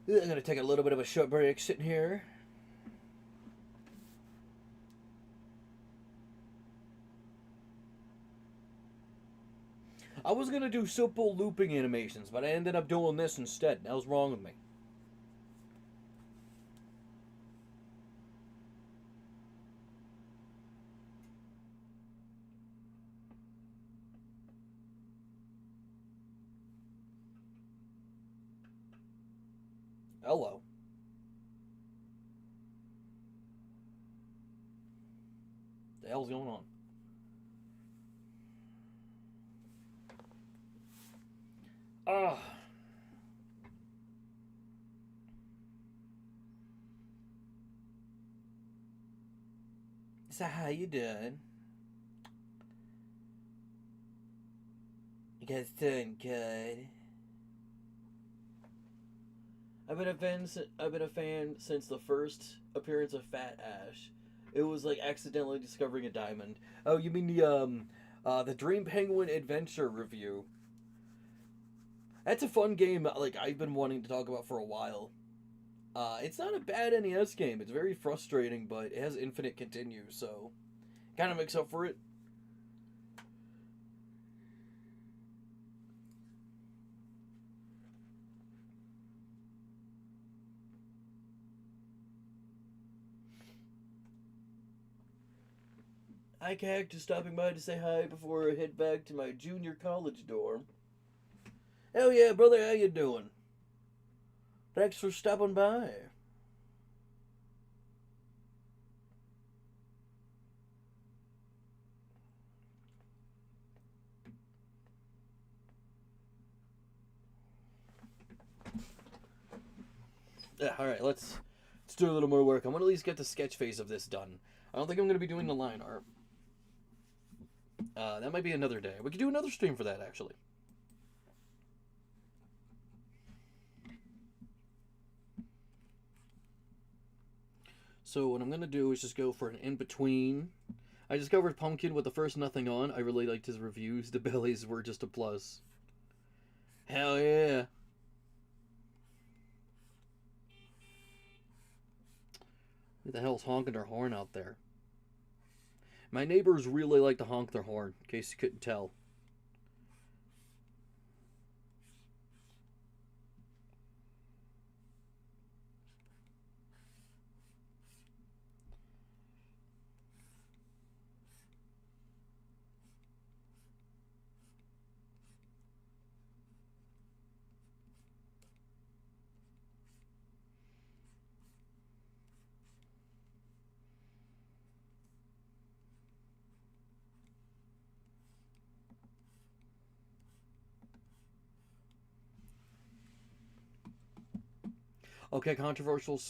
I'm going to take a little bit of a short break sitting here. I was going to do simple looping animations, but I ended up doing this instead. That was wrong with me. Hello. The hell's going on? Ah. So how you doing? You guys doing good? I've been a fan since the first appearance of Fat Ash. It was like accidentally discovering a diamond. Oh, you mean the Dream Penguin Adventure review? That's a fun game. Like I've been wanting to talk about for a while. It's not a bad NES game. It's very frustrating, but it has infinite continue, so kind of makes up for it. Hi, Cack, just stopping by to say hi before I head back to my junior college dorm. Hell yeah, brother, how you doing? Thanks for stopping by. Yeah, alright, let's do a little more work. I want to at least get the sketch phase of this done. I don't think I'm going to be doing the line art. That might be another day. We could do another stream for that, actually. So what I'm gonna do is just go for an in-between. I discovered Pumpkin with the first nothing on. I really liked his reviews. The bellies were just a plus. Hell yeah. Who the hell's honking their horn out there? My neighbors really like to honk their horn, in case you couldn't tell. Okay, controversial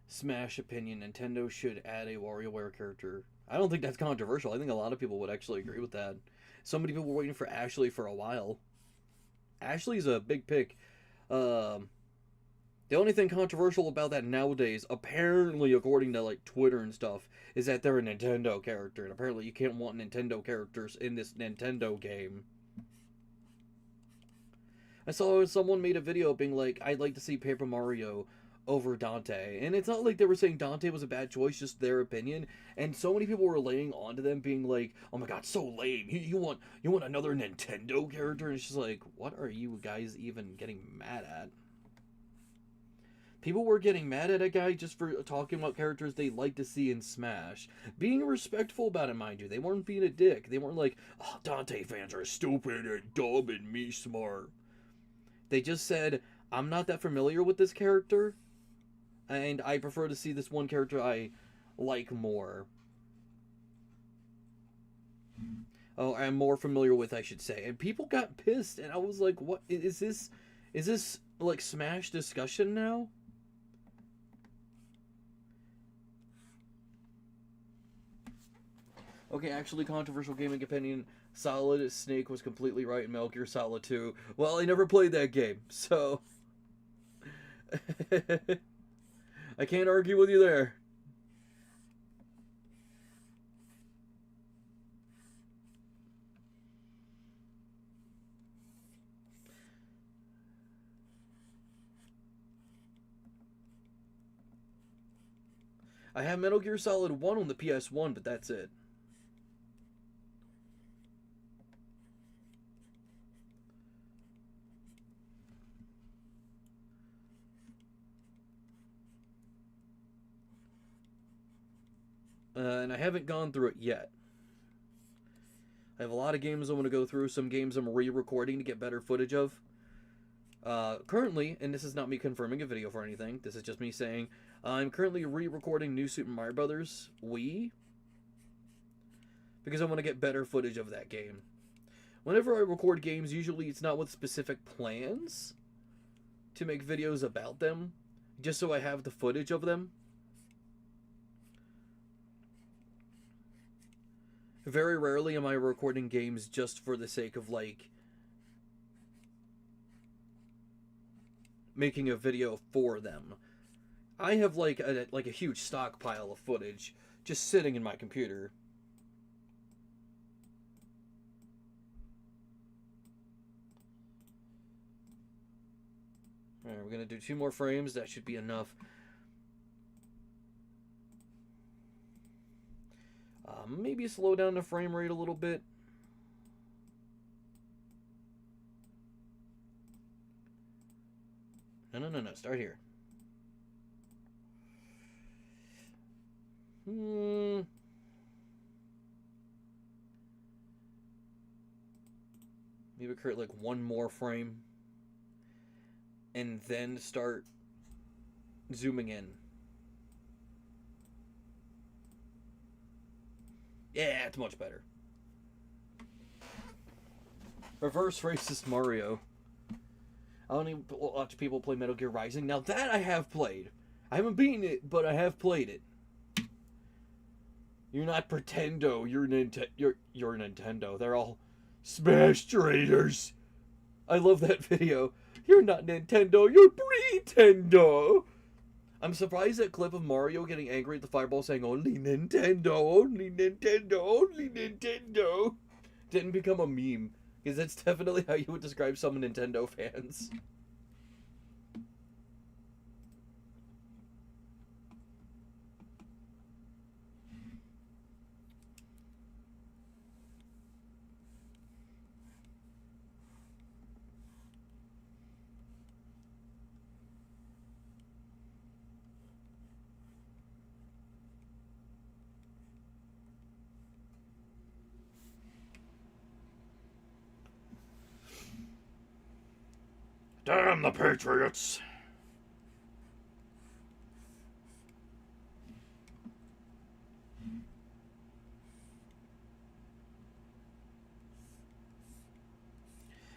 Smash opinion. Nintendo should add a WarioWare character. I don't think that's controversial. I think a lot of people would actually agree with that. So many people were waiting for Ashley for a while. Ashley's a big pick. The only thing controversial about that nowadays, apparently according to like Twitter and stuff, is that they're a Nintendo character. And apparently you can't want Nintendo characters in this Nintendo game. I saw someone made a video being like, I'd like to see Paper Mario over Dante. And it's not like they were saying Dante was a bad choice, just their opinion. And so many people were laying onto them being like, oh my god, so lame. You want another Nintendo character? And it's just like, what are you guys even getting mad at? People were getting mad at a guy just for talking about characters they like to see in Smash. Being respectful about it, mind you. They weren't being a dick. They weren't like, oh, Dante fans are stupid and dumb and me smart. They just said, I'm not that familiar with this character, and I prefer to see this one character I like more. Oh, I'm more familiar with, I should say. And people got pissed, and I was like, what? Is this like, Smash discussion now? Okay, actually, controversial gaming opinion. Solid Snake was completely right in Metal Gear Solid 2. Well, I never played that game, so I can't argue with you there. I have Metal Gear Solid 1 on the PS1, but that's it. And I haven't gone through it yet. I have a lot of games I want to go through. Some games I'm re-recording to get better footage of. Currently, and this is not me confirming a video for anything, this is just me saying, I'm currently re-recording New Super Mario Brothers Wii, because I want to get better footage of that game. Whenever I record games, usually it's not with specific plans to make videos about them, just so I have the footage of them. Very rarely am I recording games just for the sake of, like, making a video for them. I have, like a huge stockpile of footage just sitting in my computer. Alright, we're gonna do 2 more frames. That should be enough. Maybe slow down the frame rate a little bit. No. Start here. Maybe create like 1 more frame. And then start zooming in. Yeah, it's much better. Reverse racist Mario. I don't even watch people play Metal Gear Rising. Now that I have played. I haven't beaten it, but I have played it. You're not Pretendo. You're Nintendo. They're all Smash traitors. I love that video. You're not Nintendo. You're Pretendo. I'm surprised that clip of Mario getting angry at the fireball saying only Nintendo, only Nintendo, only Nintendo didn't become a meme. Because that's definitely how you would describe some Nintendo fans. Damn the Patriots!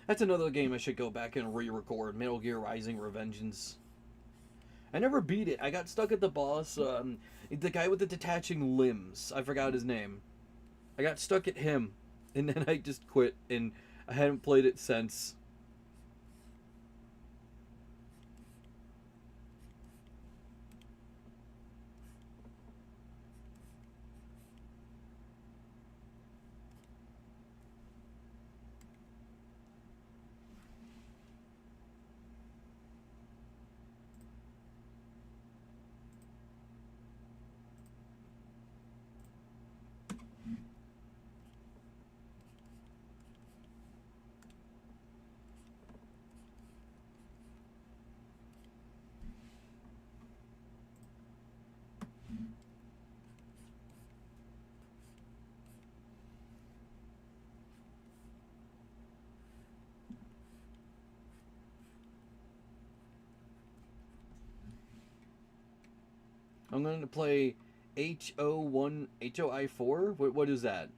That's another game I should go back and re-record. Metal Gear Rising: Revengeance. I never beat it. I got stuck at the boss, the guy with the detaching limbs. I forgot his name. I got stuck at him, and then I just quit, and I haven't played it since. I'm going to play HOI4. What is that?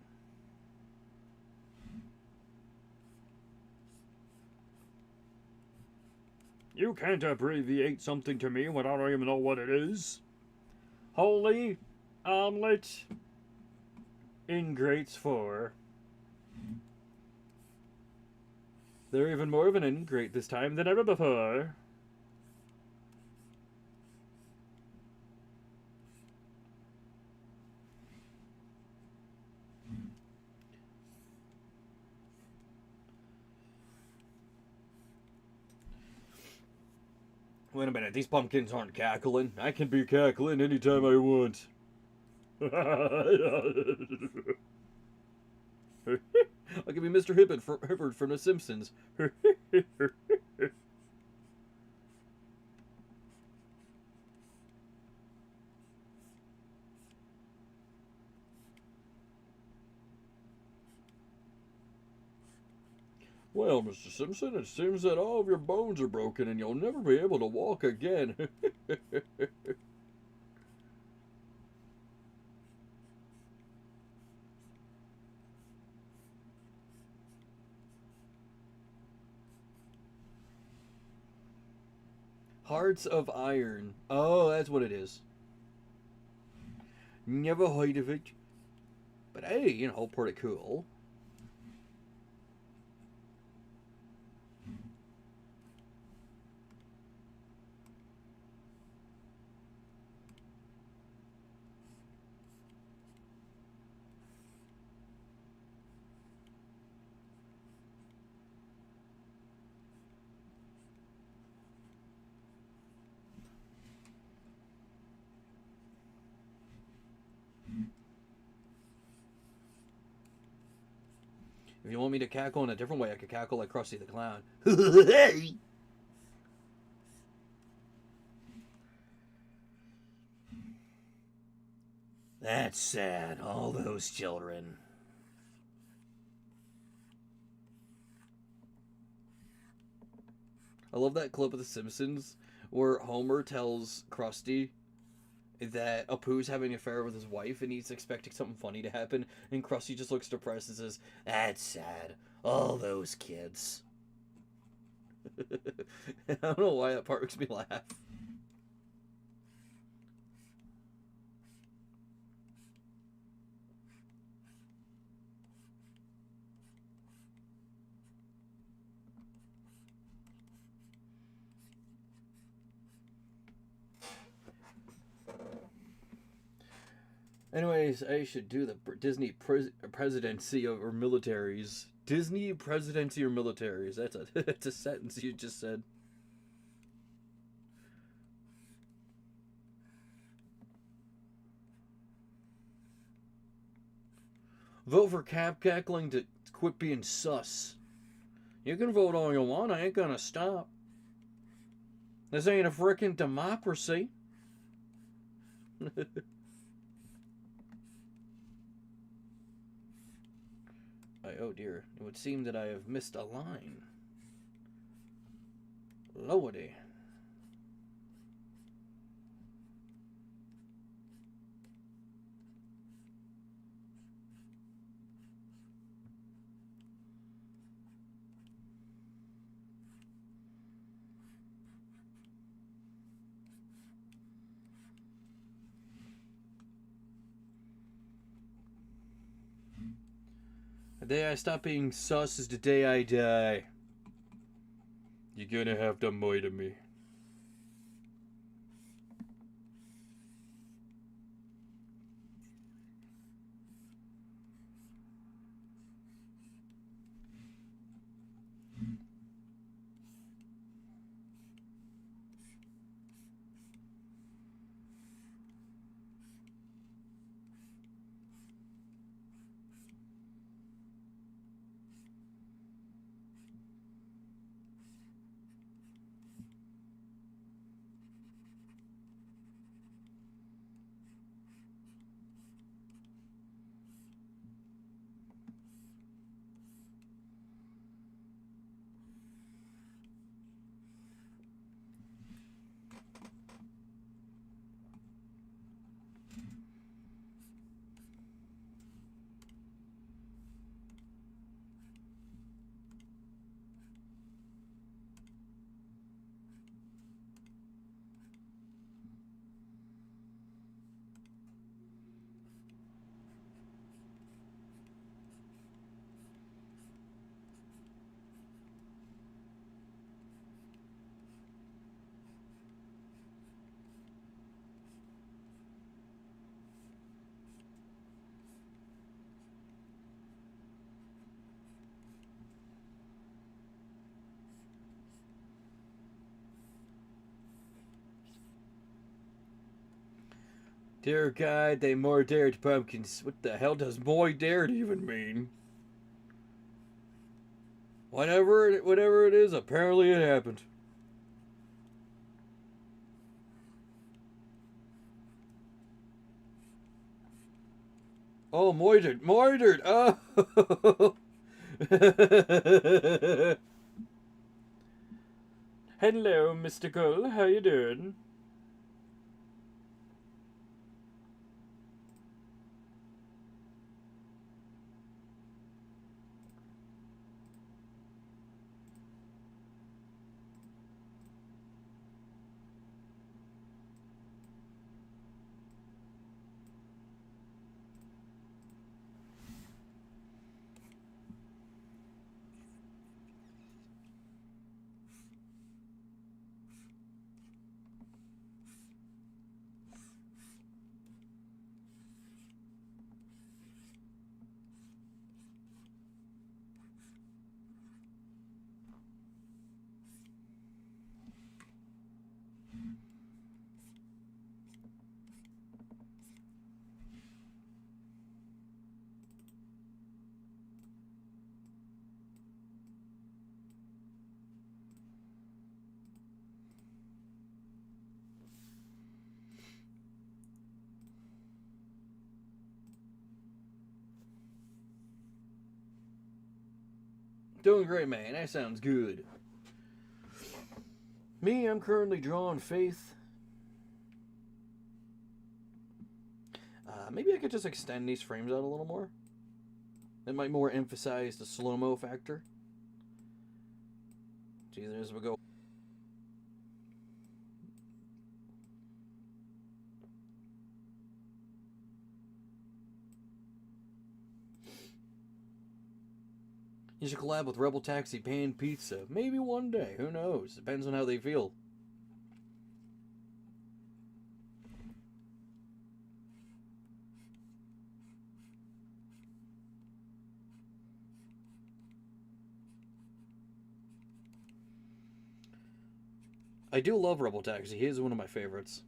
You can't abbreviate something to me when I don't even know what it is. Holy omelet ingrates 4. They're even more of an ingrate this time than ever before. Wait a minute, these pumpkins aren't cackling. I can be cackling anytime I want. I'll give you Mr. Hibbert from The Simpsons. Well, Mr. Simpson, it seems that all of your bones are broken and you'll never be able to walk again. Hearts of Iron. Oh, that's what it is. Never heard of it. But hey, you know, pretty cool. If you want me to cackle in a different way, I could cackle like Krusty the Clown. Hey! That's sad, all those children. I love that clip of The Simpsons where Homer tells Krusty that Apu's having an affair with his wife and he's expecting something funny to happen, and Krusty just looks depressed and says, "That's sad. All those kids." I don't know why that part makes me laugh. Anyways, I should do the Disney presidency or militaries. Disney presidency or militaries. That's a sentence you just said. Vote for Cackling to quit being sus. You can vote all you want. I ain't gonna stop. This ain't a frickin' democracy. Oh dear, it would seem that I have missed a line. Lordy. The day I stop being sus is the day I die. You're gonna have to murder me. Dear God, they more dared pumpkins. What the hell does more dared even mean? Whatever it is, apparently it happened. Oh, moitered. Oh. Hello, Mystical. How you doing? Doing great, man. That sounds good. Me, I'm currently drawing Faith. Maybe I could just extend these frames out a little more. It might more emphasize the slow-mo factor. Geez, as we go. You should collab with Rebel Taxi Pan Pizza. Maybe one day. Who knows? Depends on how they feel. I do love Rebel Taxi. He is one of my favorites.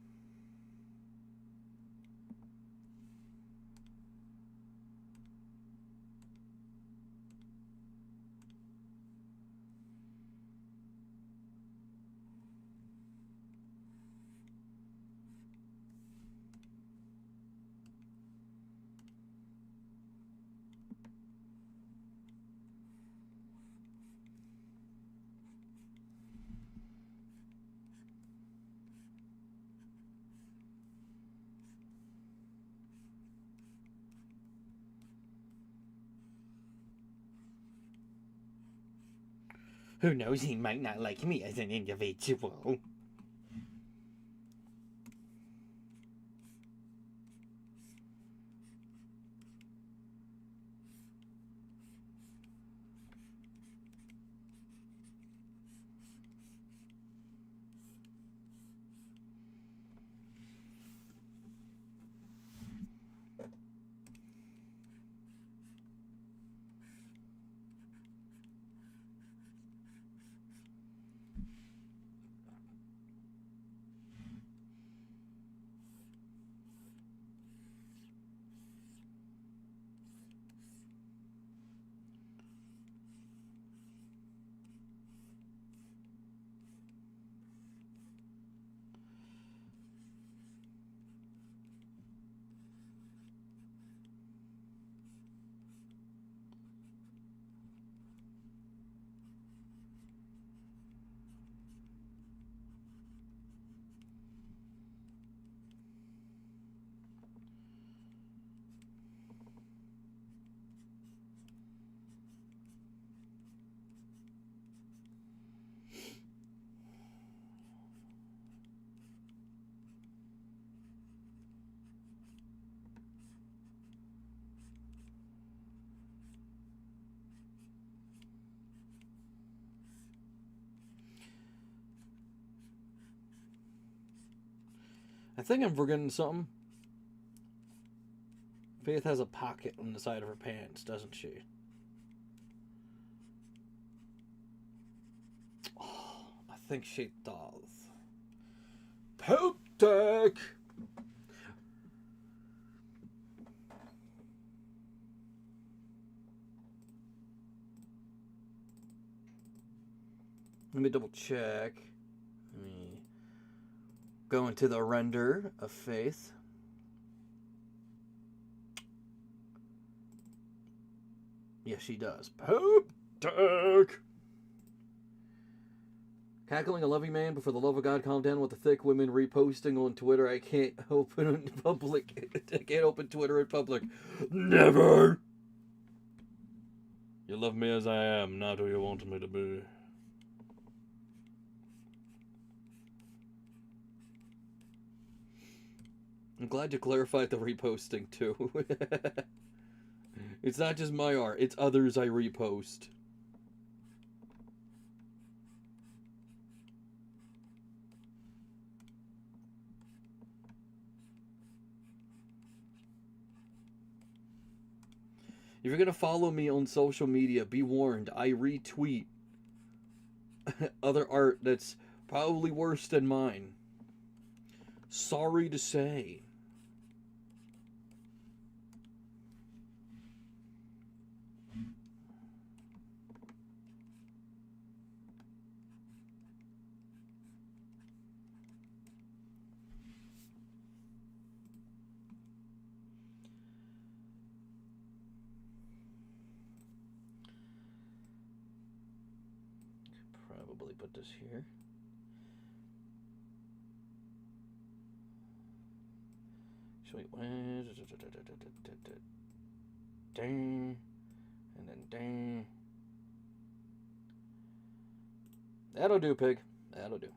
Who knows, he might not like me as an individual. I think I'm forgetting something. Faith has a pocket on the side of her pants, doesn't she? Oh, I think she does. Poop deck! Let me double check. Let me go into the render of Faith. Yes, she does. Poop deck! Cackling a loving man, but for the love of God, calm down with the thick women reposting on Twitter. I can't open in public. I can't open Twitter in public. Never! You love me as I am, not who you want me to be. I'm glad you clarified the reposting, too. It's not just my art, it's others I repost. If you're going to follow me on social media, be warned, I retweet other art that's probably worse than mine. Sorry to say. Probably put this here. Sweet. Ding. And then ding. That'll do, pig. That'll do.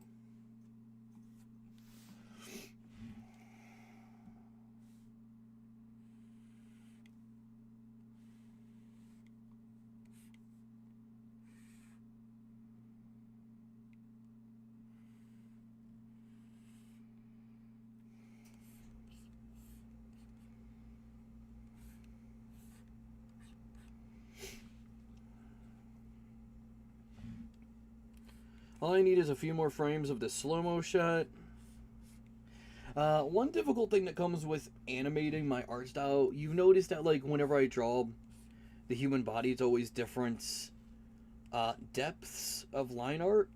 All I need is a few more frames of the slow-mo shot. One difficult thing that comes with animating my art style, you've noticed that like whenever I draw the human body, it's always different depths of line art.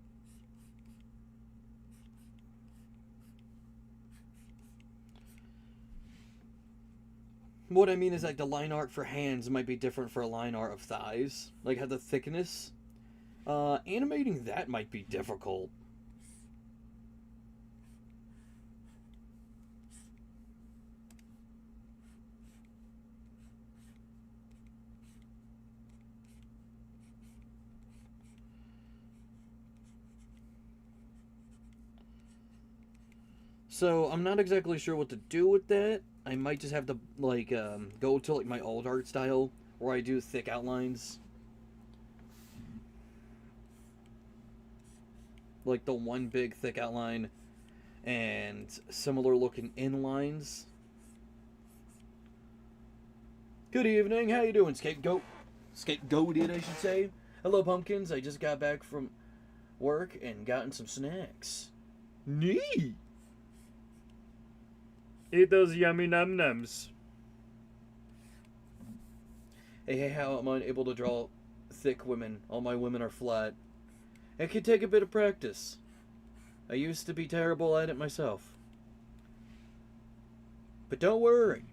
What I mean is like the line art for hands might be different for a line art of thighs, like have the thickness. Animating that might be difficult. So I'm not exactly sure what to do with that. I might just have to like go to like my old art style where I do thick outlines, like the one big thick outline and similar looking inlines. Good evening, how you doing, scapegoat? Scapegoated, I should say. Hello, pumpkins. I just got back from work and gotten some snacks. Neat. Eat those yummy num-nums. Hey, how am I able to draw thick women? All my women are flat. It could take a bit of practice. I used to be terrible at it myself. But don't worry.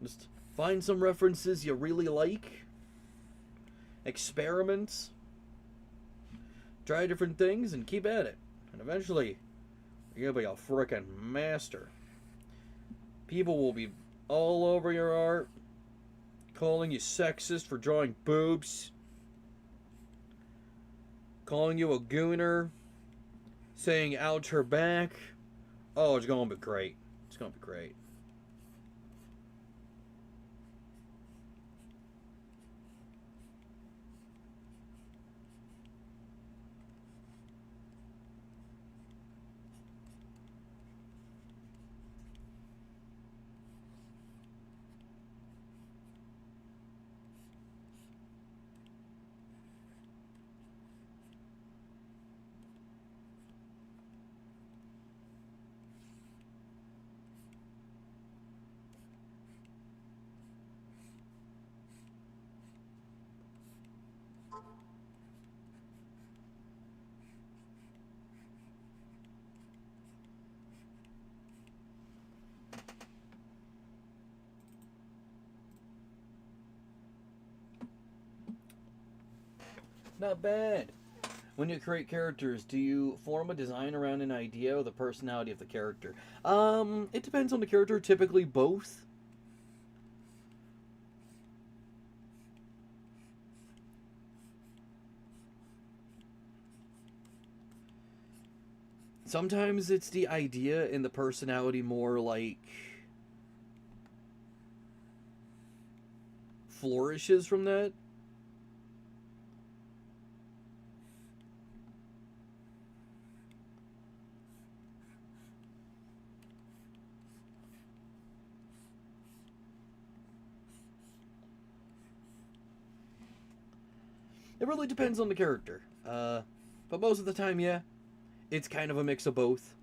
Just find some references you really like. Experiment. Try different things and keep at it. And eventually, you'll be a frickin' master. People will be all over your art, calling you sexist for drawing boobs, calling you a gooner, saying ouch her back. Oh, it's gonna be great. It's gonna be great. Not bad. When you create characters, do you form a design around an idea or the personality of the character? It depends on the character, typically both. Sometimes it's the idea and the personality more like flourishes from that. It really depends on the character. But most of the time, yeah, it's kind of a mix of both.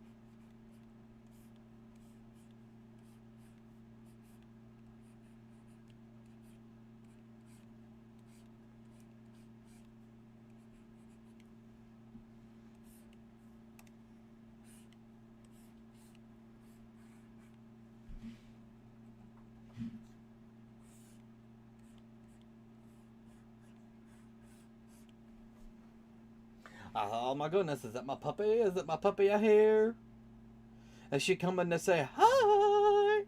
Oh my goodness, is that my puppy? Is it my puppy I hear? Is she coming to say hi?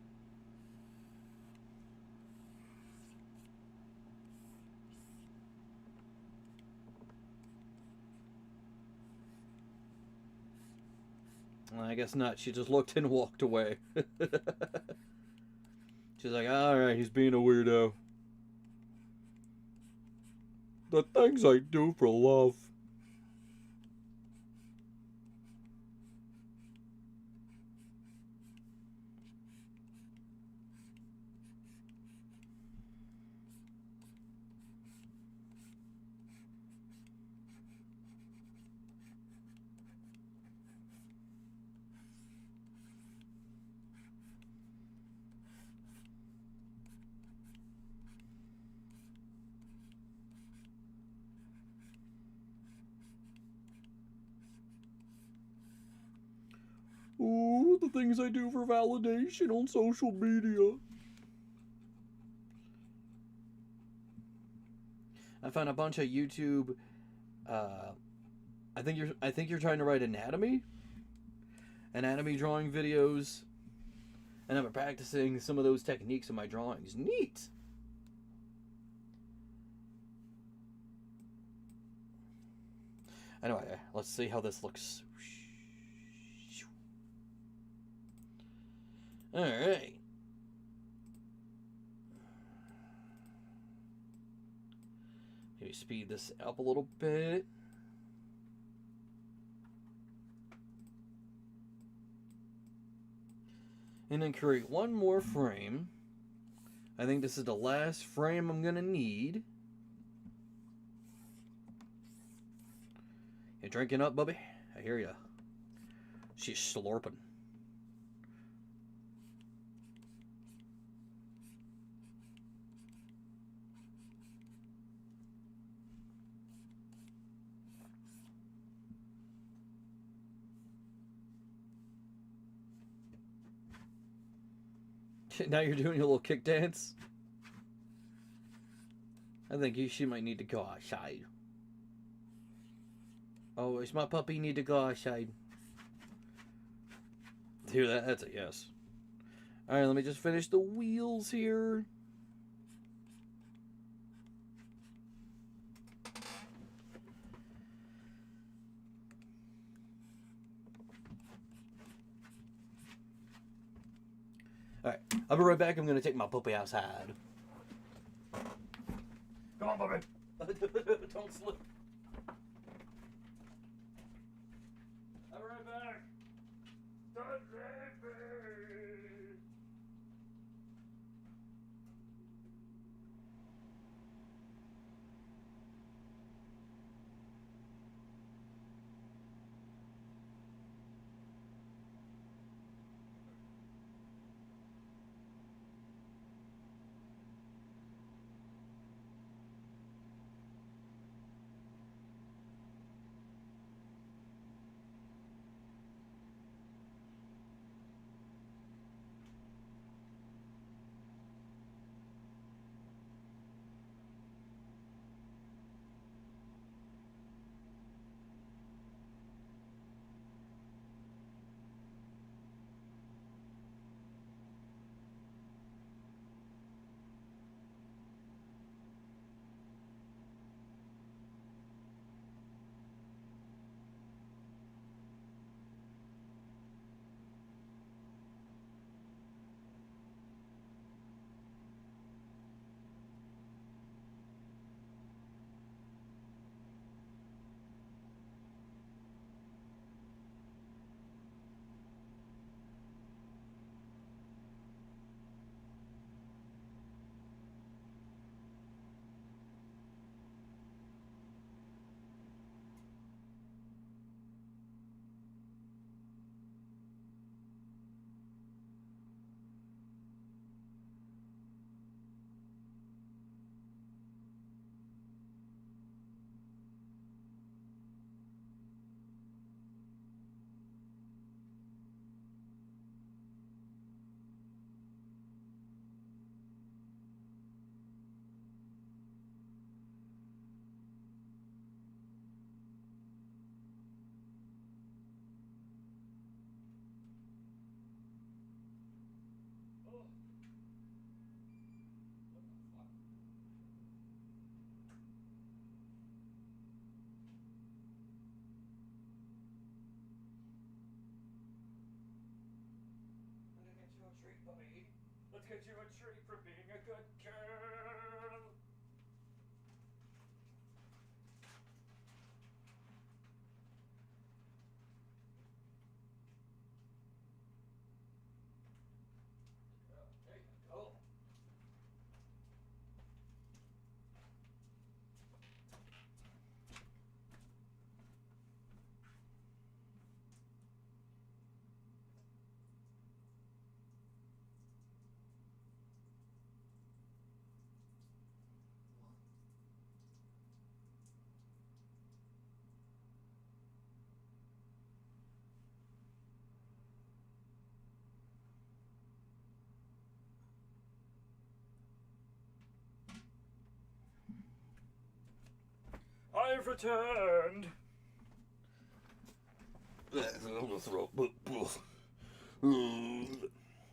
Well, I guess not. She just looked and walked away. She's like, alright, he's being a weirdo. The things I do for love. the things I do for validation on social media. I found a bunch of YouTube. I think you're trying to write anatomy drawing videos, and I've been practicing some of those techniques in my drawings. Neat. Anyway, let's see how this looks. All right. Maybe speed this up a little bit. And then create one more frame. I think this is the last frame I'm gonna need. You drinking up, Bubby? I hear ya. She's slurping. Now you're doing your little kick dance? I think she might need to go outside. Oh, is my puppy need to go outside? Dude, that's a yes. Alright, let me just finish the wheels here. Alright, I'll be right back. I'm gonna take my puppy outside. Come on, puppy. Don't slip. I'll be right back. Don't leave me. Treat, puppy. Let's get you a treat for being a good girl. There you go. I've returned.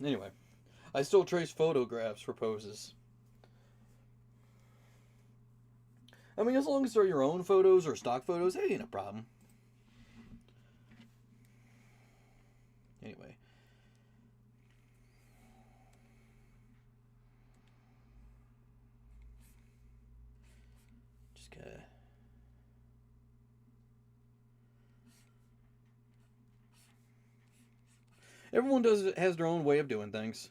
Anyway, I still trace photographs for poses. I mean, as long as they're your own photos or stock photos, it ain't a problem. Anyway. Just gotta... Everyone has their own way of doing things.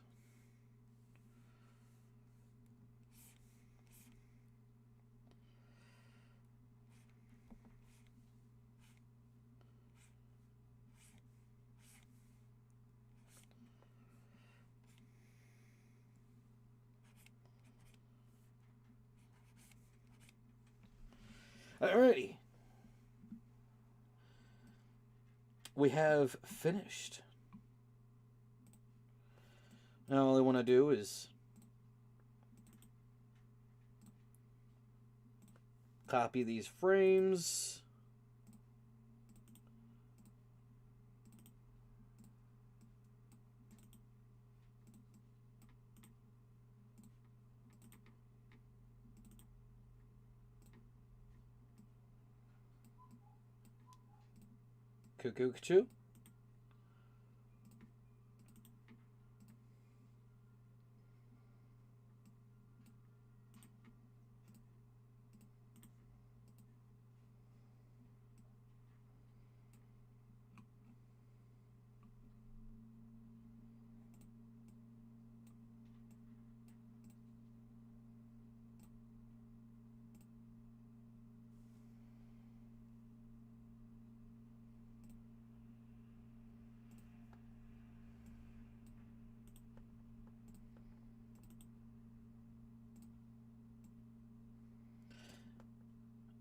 Alrighty. We have finished. Now all I want to do is copy these frames. Cuckoo, cuckoo.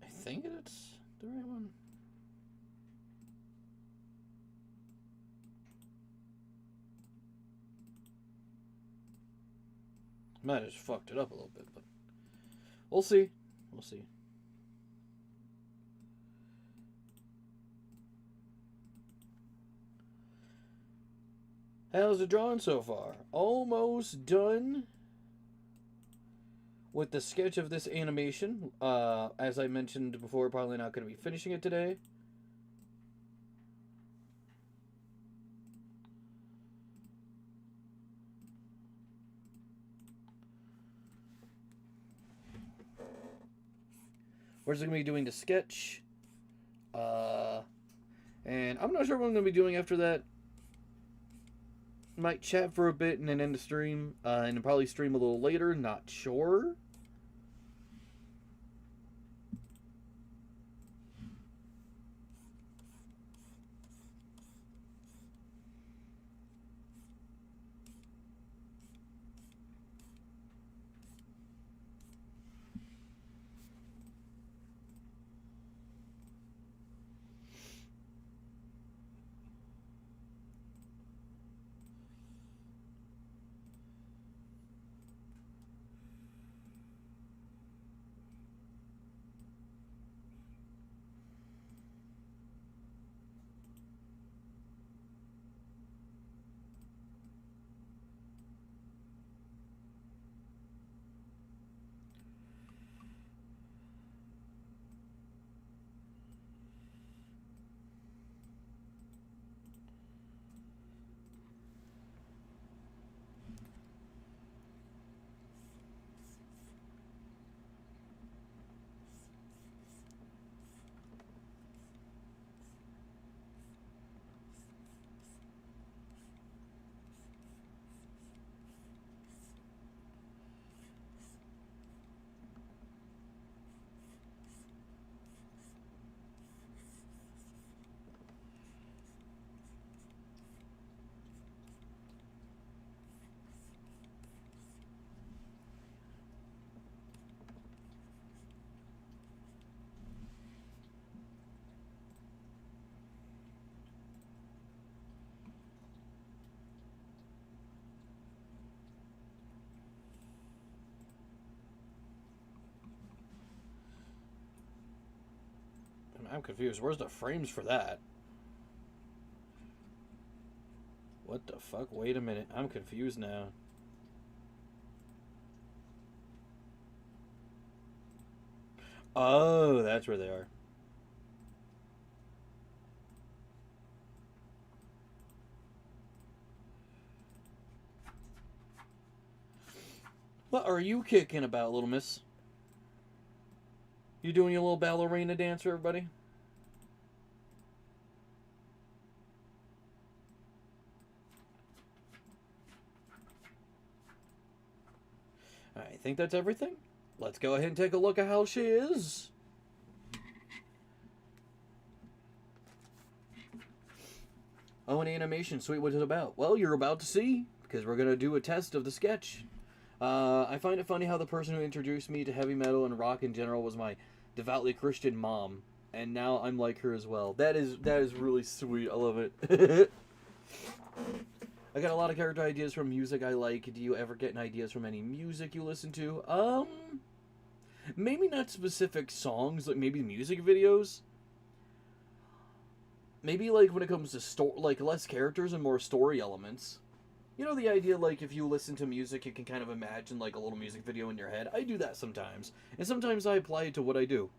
I think it's the right one. Might have just fucked it up a little bit, but we'll see. We'll see. How's it drawn so far? Almost done with the sketch of this animation. As I mentioned before, probably not going to be finishing it today. We're just going to be doing the sketch. And I'm not sure what I'm going to be doing after that. Might chat for a bit and then end the stream. And probably stream a little later. Not sure. I'm confused. Where's the frames for that? What the fuck? Wait a minute. I'm confused now. Oh, that's where they are. What are you kicking about, little miss? You doing your little ballerina dance for everybody? I think that's everything. Let's go ahead and take a look at how she is. Oh, an animation. Sweet, what is it about? Well, you're about to see, because we're going to do a test of the sketch. I find it funny how the person who introduced me to heavy metal and rock in general was my devoutly Christian mom, and now I'm like her as well. That is really sweet. I love it. I got a lot of character ideas from music I like. Do you ever get ideas from any music you listen to? Maybe not specific songs, like maybe music videos. Maybe like when it comes to like less characters and more story elements. You know the idea, like, if you listen to music, you can kind of imagine, like, a little music video in your head. I do that sometimes. And sometimes I apply it to what I do.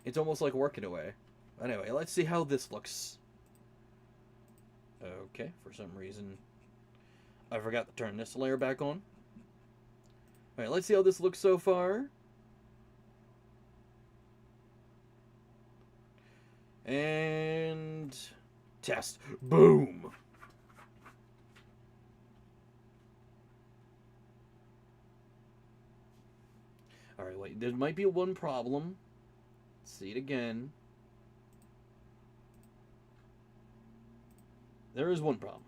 It's almost like working away. Anyway, let's see how this looks. Okay, for some reason, I forgot to turn this layer back on. Alright, let's see how this looks so far. And... test. Boom! Alright, wait. There might be one problem. Let's see it again. There is one problem.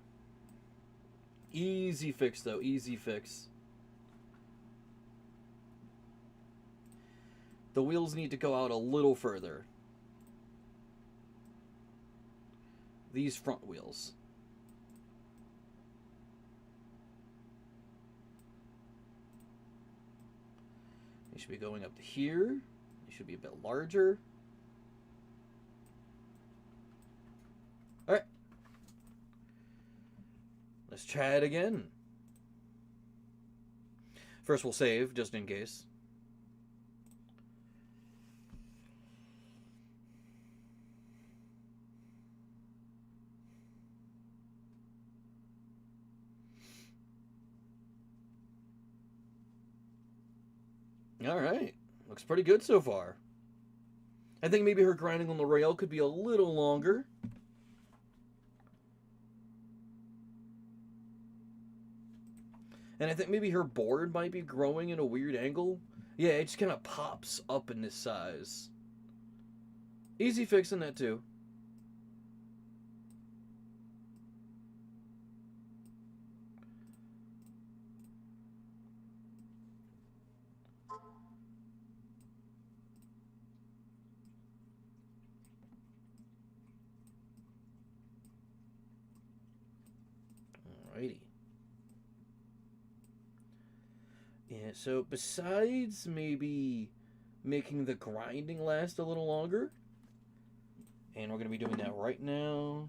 Easy fix, though. Easy fix. The wheels need to go out a little further. These front wheels. They should be going up to here. They should be a bit larger. Alright. Let's try it again. First we'll save, just in case. Alright. Looks pretty good so far. I think maybe her grinding on the rail could be a little longer. And I think maybe her board might be growing in a weird angle. Yeah, it just kind of pops up in this size. Easy fixing that too. Alrighty. Yeah, so besides maybe making the grinding last a little longer, and we're going to be doing that right now.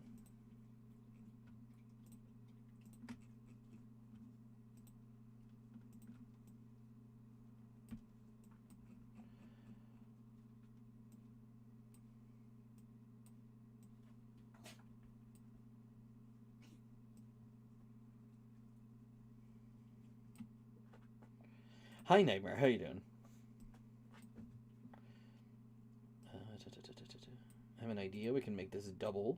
Hi, Nightmare. How you doing? I have an idea. We can make this double.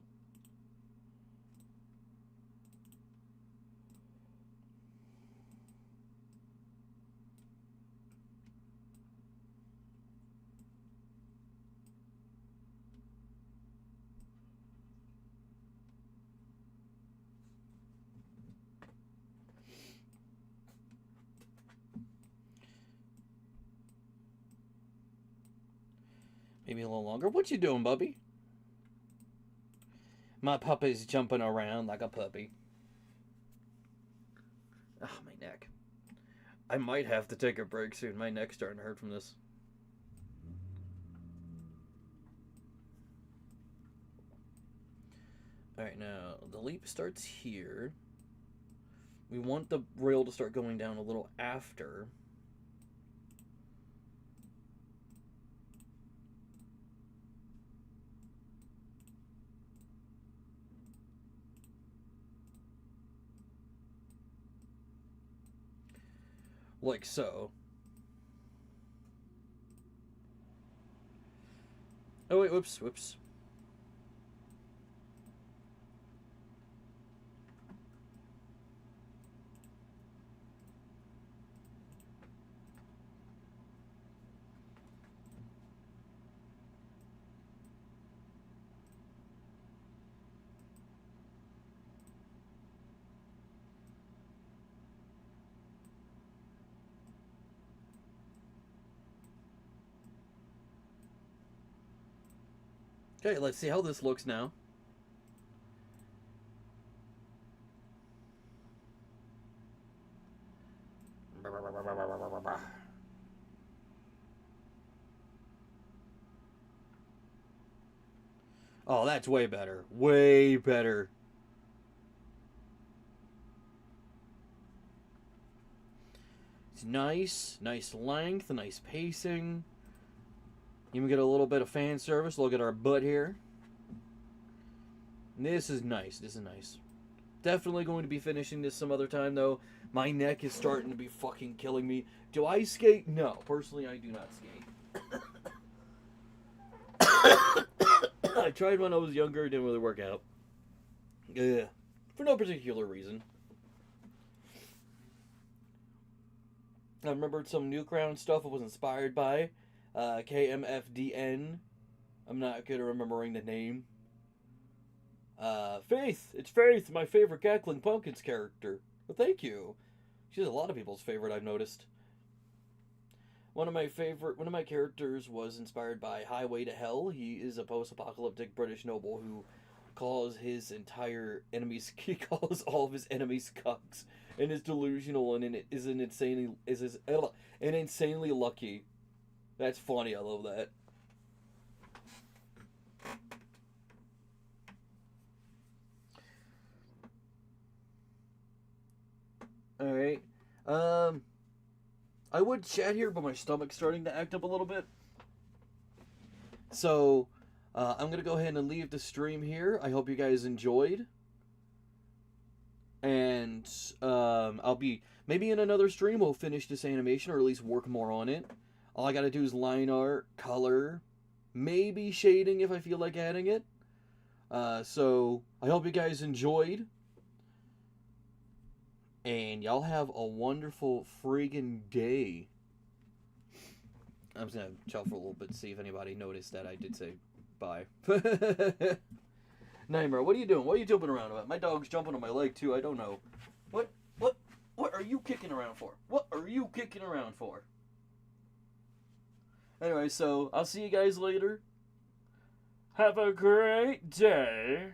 Maybe a little longer. What you doing, Bubby? My puppy's jumping around like a puppy. Ah, my neck. I might have to take a break soon. My neck's starting to hurt from this. Alright, now, the leap starts here. We want the rail to start going down a little after. Like so. Oh wait, whoops. Okay, let's see how this looks now. Oh, that's way better. Way better. It's nice. Nice length. Nice pacing. Even get a little bit of fan service. Look at our butt here. This is nice. This is nice. Definitely going to be finishing this some other time, though. My neck is starting to be fucking killing me. Do I skate? No. Personally, I do not skate. I tried when I was younger. It didn't really work out. Yeah. For no particular reason. I remembered some Newground stuff I was inspired by. KMFDN. I'm not good at remembering the name. Faith. It's Faith, my favorite Cackling Pumpkins character. Well, thank you. She's a lot of people's favorite, I've noticed. One of my characters was inspired by Highway to Hell. He is a post-apocalyptic British noble who calls his entire enemies. He calls all of his enemies cucks, and is delusional and is insanely lucky. That's funny. I love that. All right. I would chat here, but my stomach's starting to act up a little bit. So, I'm going to go ahead and leave the stream here. I hope you guys enjoyed. And I'll be... Maybe in another stream we'll finish this animation, or at least work more on it. All I got to do is line art, color, maybe shading if I feel like adding it. So, I hope you guys enjoyed. And y'all have a wonderful friggin' day. I'm just going to chill for a little bit to see if anybody noticed that I did say bye. Nightmare, what are you doing? What are you jumping around about? My dog's jumping on my leg, too. I don't know. What are you kicking around for? What are you kicking around for? Anyway, so I'll see you guys later. Have a great day.